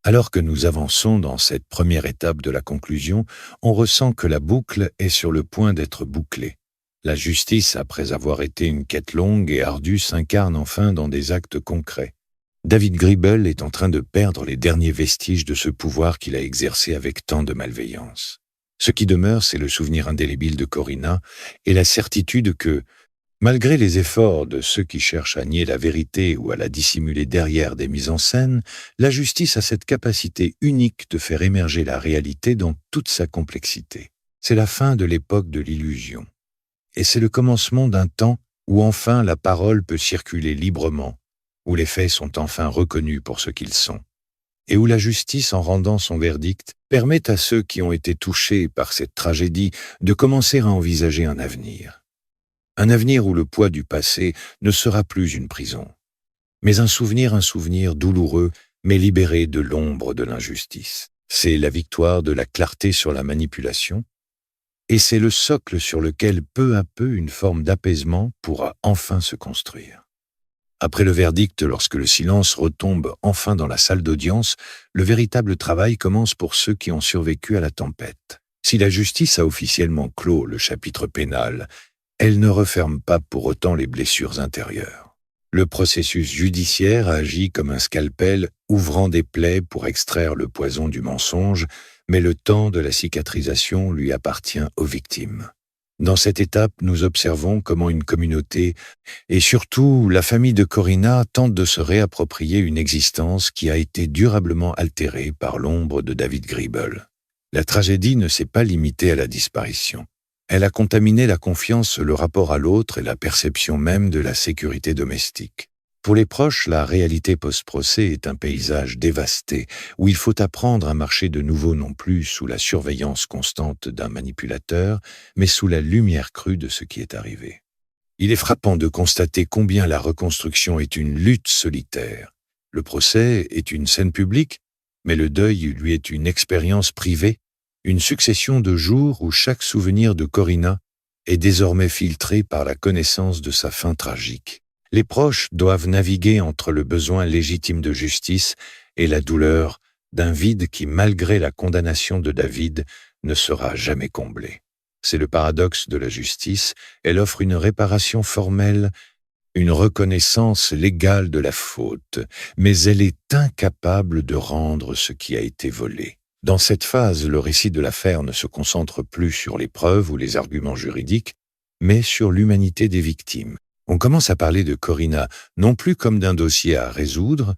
Alors que nous avançons dans cette première étape de la conclusion, on ressent que la boucle est sur le point d'être bouclée. La justice, après avoir été une quête longue et ardue, s'incarne enfin dans des actes concrets. David Gribble est en train de perdre les derniers vestiges de ce pouvoir qu'il a exercé avec tant de malveillance. Ce qui demeure, c'est le souvenir indélébile de Corina et la certitude que, malgré les efforts de ceux qui cherchent à nier la vérité ou à la dissimuler derrière des mises en scène, la justice a cette capacité unique de faire émerger la réalité dans toute sa complexité. C'est la fin de l'époque de l'illusion. Et c'est le commencement d'un temps où enfin la parole peut circuler librement, où les faits sont enfin reconnus pour ce qu'ils sont, et où la justice, en rendant son verdict, permet à ceux qui ont été touchés par cette tragédie de commencer à envisager un avenir. Un avenir où le poids du passé ne sera plus une prison, mais un souvenir douloureux, mais libéré de l'ombre de l'injustice. C'est la victoire de la clarté sur la manipulation, et c'est le socle sur lequel peu à peu une forme d'apaisement pourra enfin se construire. Après le verdict, lorsque le silence retombe enfin dans la salle d'audience, le véritable travail commence pour ceux qui ont survécu à la tempête. Si la justice a officiellement clos le chapitre pénal, elle ne referme pas pour autant les blessures intérieures. Le processus judiciaire agit comme un scalpel ouvrant des plaies pour extraire le poison du mensonge, mais le temps de la cicatrisation lui appartient aux victimes. Dans cette étape, nous observons comment une communauté, et surtout la famille de Corina, tente de se réapproprier une existence qui a été durablement altérée par l'ombre de David Gribble. La tragédie ne s'est pas limitée à la disparition. Elle a contaminé la confiance, le rapport à l'autre et la perception même de la sécurité domestique. Pour les proches, la réalité post-procès est un paysage dévasté, où il faut apprendre à marcher de nouveau non plus sous la surveillance constante d'un manipulateur, mais sous la lumière crue de ce qui est arrivé. Il est frappant de constater combien la reconstruction est une lutte solitaire. Le procès est une scène publique, mais le deuil lui est une expérience privée, une succession de jours où chaque souvenir de Corina est désormais filtré par la connaissance de sa fin tragique. Les proches doivent naviguer entre le besoin légitime de justice et la douleur d'un vide qui, malgré la condamnation de David, ne sera jamais comblé. C'est le paradoxe de la justice, elle offre une réparation formelle, une reconnaissance légale de la faute, mais elle est incapable de rendre ce qui a été volé. Dans cette phase, le récit de l'affaire ne se concentre plus sur les preuves ou les arguments juridiques, mais sur l'humanité des victimes. On commence à parler de Corina, non plus comme d'un dossier à résoudre,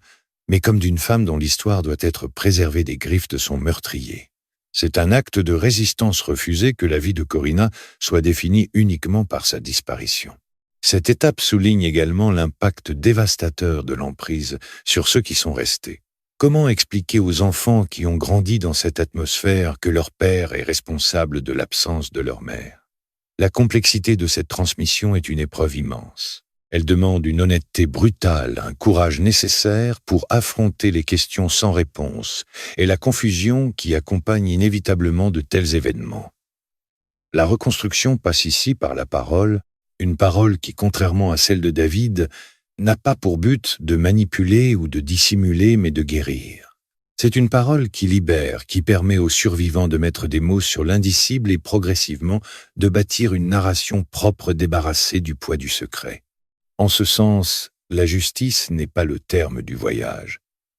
mais comme d'une femme dont l'histoire doit être préservée des griffes de son meurtrier. C'est un acte de résistance refusé que la vie de Corina soit définie uniquement par sa disparition. Cette étape souligne également l'impact dévastateur de l'emprise sur ceux qui sont restés. Comment expliquer aux enfants qui ont grandi dans cette atmosphère que leur père est responsable de l'absence de leur mère? La complexité de cette transmission est une épreuve immense. Elle demande une honnêteté brutale, un courage nécessaire pour affronter les questions sans réponse et la confusion qui accompagne inévitablement de tels événements. La reconstruction passe ici par la parole, une parole qui, contrairement à celle de David, n'a pas pour but de manipuler ou de dissimuler, mais de guérir. C'est une parole qui libère, qui permet aux survivants de mettre des mots sur l'indicible et progressivement de bâtir une narration propre débarrassée du poids du secret. En ce sens, la justice n'est pas le terme du voyage,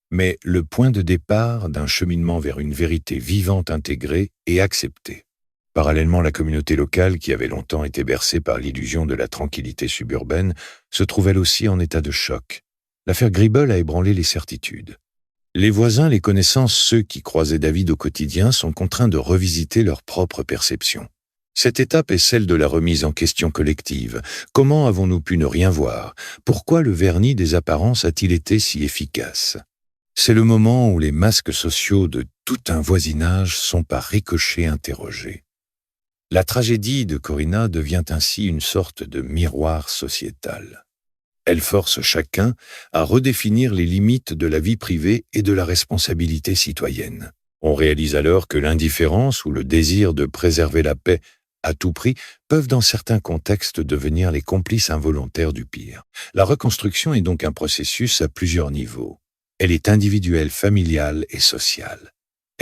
mais le point de départ d'un cheminement vers une vérité vivante, intégrée et acceptée. Parallèlement, la communauté locale, qui avait longtemps été bercée par l'illusion de la tranquillité suburbaine, se trouve elle aussi en état de choc. L'affaire Gribble a ébranlé les certitudes. Les voisins, les connaissances, ceux qui croisaient David au quotidien, sont contraints de revisiter leur propre perception. Cette étape est celle de la remise en question collective. Comment avons-nous pu ne rien voir? Pourquoi le vernis des apparences a-t-il été si efficace? C'est le moment où les masques sociaux de tout un voisinage sont par ricochet interrogés. La tragédie de Corina devient ainsi une sorte de miroir sociétal. Elle force chacun à redéfinir les limites de la vie privée et de la responsabilité citoyenne. On réalise alors que l'indifférence ou le désir de préserver la paix à tout prix peuvent dans certains contextes devenir les complices involontaires du pire. La reconstruction est donc un processus à plusieurs niveaux. Elle est individuelle, familiale et sociale.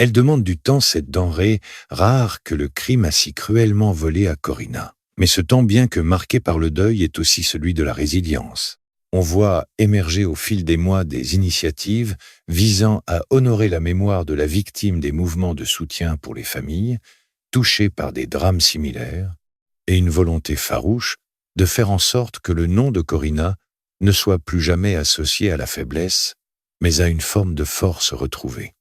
Elle demande du temps, cette denrée rare que le crime a si cruellement volée à Corina. Mais ce temps, bien que marqué par le deuil, est aussi celui de la résilience. On voit émerger au fil des mois des initiatives visant à honorer la mémoire de la victime des mouvements de soutien pour les familles, touchées par des drames similaires, et une volonté farouche de faire en sorte que le nom de Corina ne soit plus jamais associé à la faiblesse, mais à une forme de force retrouvée.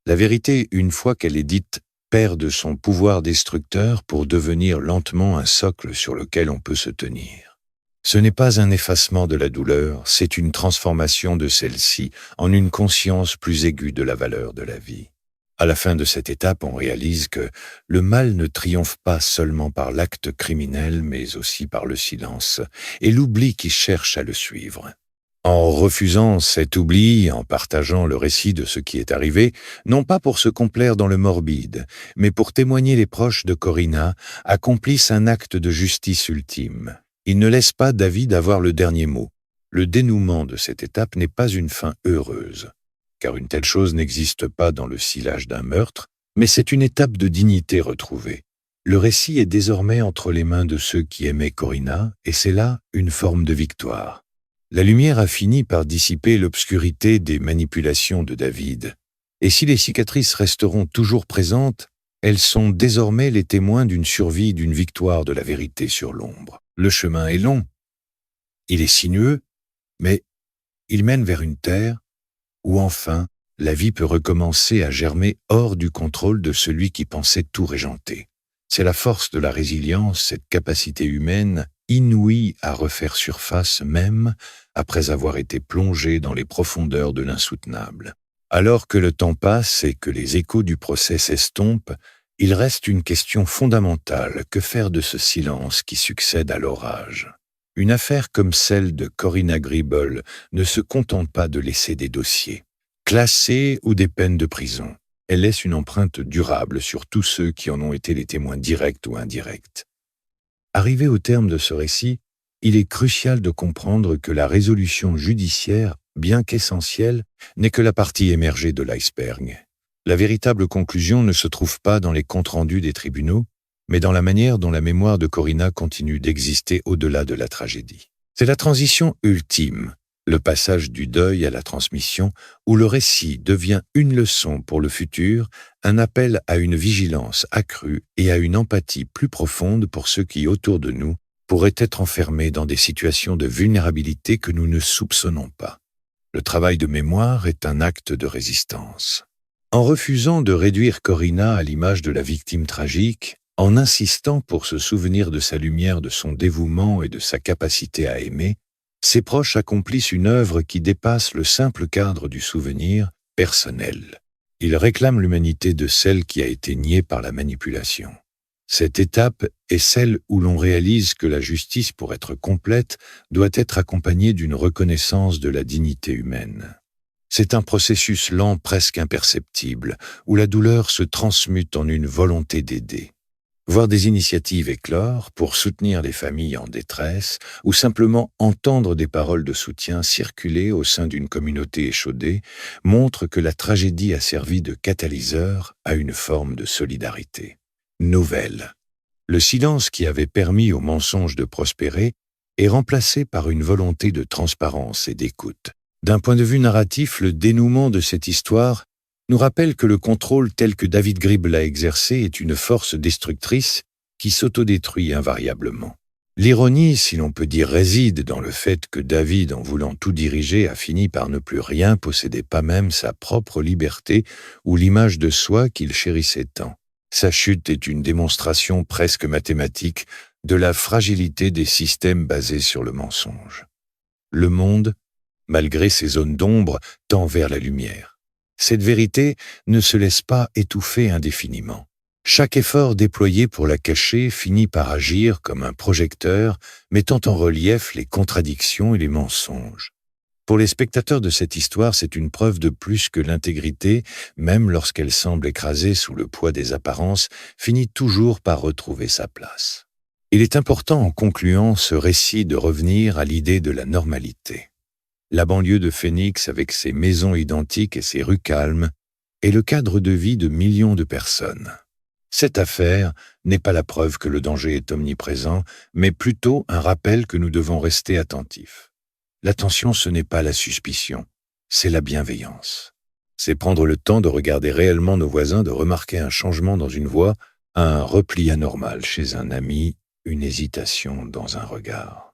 La vérité, une fois qu'elle est dite, perd son pouvoir destructeur pour devenir lentement un socle sur lequel on peut se tenir. Ce n'est pas un effacement de la douleur, c'est une transformation de celle-ci en une conscience plus aiguë de la valeur de la vie. À la fin de cette étape, on réalise que le mal ne triomphe pas seulement par l'acte criminel, mais aussi par le silence et l'oubli qui cherche à le suivre. En refusant cet oubli, en partageant le récit de ce qui est arrivé, non pas pour se complaire dans le morbide, mais pour témoigner les proches de Corina, accomplissent un acte de justice ultime. Ils ne laissent pas David avoir le dernier mot. Le dénouement de cette étape n'est pas une fin heureuse, car une telle chose n'existe pas dans le sillage d'un meurtre, mais c'est une étape de dignité retrouvée. Le récit est désormais entre les mains de ceux qui aimaient Corina, et c'est là une forme de victoire. La lumière a fini par dissiper l'obscurité des manipulations de David. Et si les cicatrices resteront toujours présentes, elles sont désormais les témoins d'une survie et d'une victoire de la vérité sur l'ombre. Le chemin est long, il est sinueux, mais il mène vers une terre où enfin la vie peut recommencer à germer hors du contrôle de celui qui pensait tout régenter. C'est la force de la résilience, cette capacité humaine inouïe à refaire surface même après avoir été plongé dans les profondeurs de l'insoutenable. Alors que le temps passe et que les échos du procès s'estompent, il reste une question fondamentale: que faire de ce silence qui succède à l'orage? Une affaire comme celle de Corina Gribble ne se contente pas de laisser des dossiers, classés ou des peines de prison. Elle laisse une empreinte durable sur tous ceux qui en ont été les témoins directs ou indirects. Arrivé au terme de ce récit, il est crucial de comprendre que la résolution judiciaire, bien qu'essentielle, n'est que la partie émergée de l'iceberg. La véritable conclusion ne se trouve pas dans les comptes rendus des tribunaux, mais dans la manière dont la mémoire de Corina continue d'exister au-delà de la tragédie. C'est la transition ultime, le passage du deuil à la transmission, où le récit devient une leçon pour le futur, un appel à une vigilance accrue et à une empathie plus profonde pour ceux qui, autour de nous, pourraient être enfermés dans des situations de vulnérabilité que nous ne soupçonnons pas. Le travail de mémoire est un acte de résistance. En refusant de réduire Corina à l'image de la victime tragique, en insistant pour se souvenir de sa lumière, de son dévouement et de sa capacité à aimer, ses proches accomplissent une œuvre qui dépasse le simple cadre du souvenir personnel. Il réclame l'humanité de celle qui a été niée par la manipulation. Cette étape est celle où l'on réalise que la justice, pour être complète, doit être accompagnée d'une reconnaissance de la dignité humaine. C'est un processus lent, presque imperceptible, où la douleur se transmute en une volonté d'aider. Voir des initiatives éclore pour soutenir les familles en détresse ou simplement entendre des paroles de soutien circuler au sein d'une communauté échaudée montre que la tragédie a servi de catalyseur à une forme de solidarité. Nouvelle. Le silence qui avait permis au mensonge de prospérer est remplacé par une volonté de transparence et d'écoute. D'un point de vue narratif, le dénouement de cette histoire nous rappelle que le contrôle tel que David Gribble l'a exercé est une force destructrice qui s'autodétruit invariablement. L'ironie, si l'on peut dire, réside dans le fait que David, en voulant tout diriger, a fini par ne plus rien posséder, pas même sa propre liberté ou l'image de soi qu'il chérissait tant. Sa chute est une démonstration presque mathématique de la fragilité des systèmes basés sur le mensonge. Le monde, malgré ses zones d'ombre, tend vers la lumière. Cette vérité ne se laisse pas étouffer indéfiniment. Chaque effort déployé pour la cacher finit par agir comme un projecteur, mettant en relief les contradictions et les mensonges. Pour les spectateurs de cette histoire, c'est une preuve de plus que l'intégrité, même lorsqu'elle semble écrasée sous le poids des apparences, finit toujours par retrouver sa place. Il est important en concluant ce récit de revenir à l'idée de la normalité. La banlieue de Phoenix, avec ses maisons identiques et ses rues calmes, est le cadre de vie de millions de personnes. Cette affaire n'est pas la preuve que le danger est omniprésent, mais plutôt un rappel que nous devons rester attentifs. L'attention, ce n'est pas la suspicion, c'est la bienveillance. C'est prendre le temps de regarder réellement nos voisins, de remarquer un changement dans une voix, un repli anormal chez un ami, une hésitation dans un regard.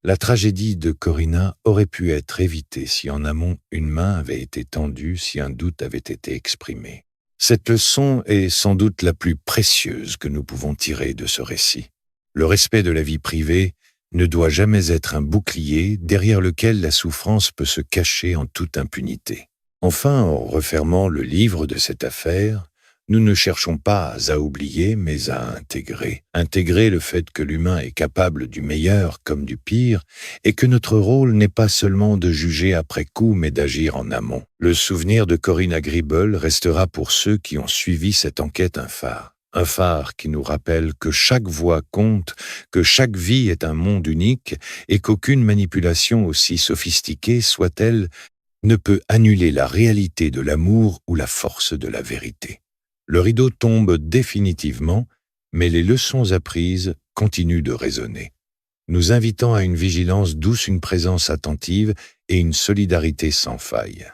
La tragédie de Corina aurait pu être évitée si en amont une main avait été tendue, si un doute avait été exprimé. Cette leçon est sans doute la plus précieuse que nous pouvons tirer de ce récit. Le respect de la vie privée ne doit jamais être un bouclier derrière lequel la souffrance peut se cacher en toute impunité. Enfin, en refermant le livre de cette affaire, nous ne cherchons pas à oublier, mais à intégrer. Intégrer le fait que l'humain est capable du meilleur comme du pire, et que notre rôle n'est pas seulement de juger après coup, mais d'agir en amont. Le souvenir de Corina Gribble restera pour ceux qui ont suivi cette enquête un phare. Un phare qui nous rappelle que chaque voix compte, que chaque vie est un monde unique, et qu'aucune manipulation, aussi sophistiquée soit-elle, ne peut annuler la réalité de l'amour ou la force de la vérité. Le rideau tombe définitivement, mais les leçons apprises continuent de résonner, nous invitant à une vigilance douce, une présence attentive et une solidarité sans faille.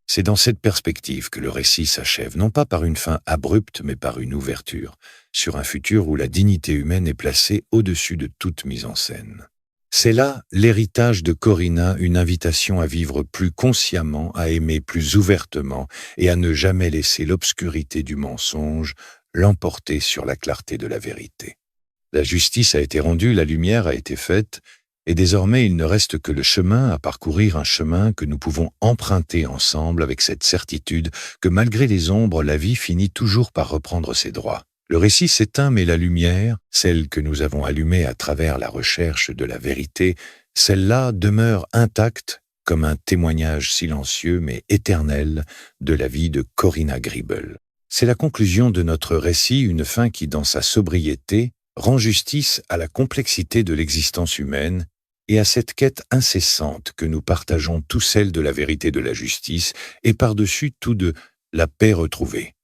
C'est dans cette perspective que le récit s'achève, non pas par une fin abrupte, mais par une ouverture, sur un futur où la dignité humaine est placée au-dessus de toute mise en scène. C'est là l'héritage de Corina, une invitation à vivre plus consciemment, à aimer plus ouvertement et à ne jamais laisser l'obscurité du mensonge l'emporter sur la clarté de la vérité. La justice a été rendue, la lumière a été faite, et désormais il ne reste que le chemin à parcourir, un chemin que nous pouvons emprunter ensemble avec cette certitude que malgré les ombres, la vie finit toujours par reprendre ses droits. Le récit s'éteint, mais la lumière, celle que nous avons allumée à travers la recherche de la vérité, celle-là demeure intacte comme un témoignage silencieux mais éternel de la vie de Corina Gribble. C'est la conclusion de notre récit, une fin qui, dans sa sobriété, rend justice à la complexité de l'existence humaine et à cette quête incessante que nous partageons tous, celle de la vérité de la justice et par-dessus tout de la paix retrouvée.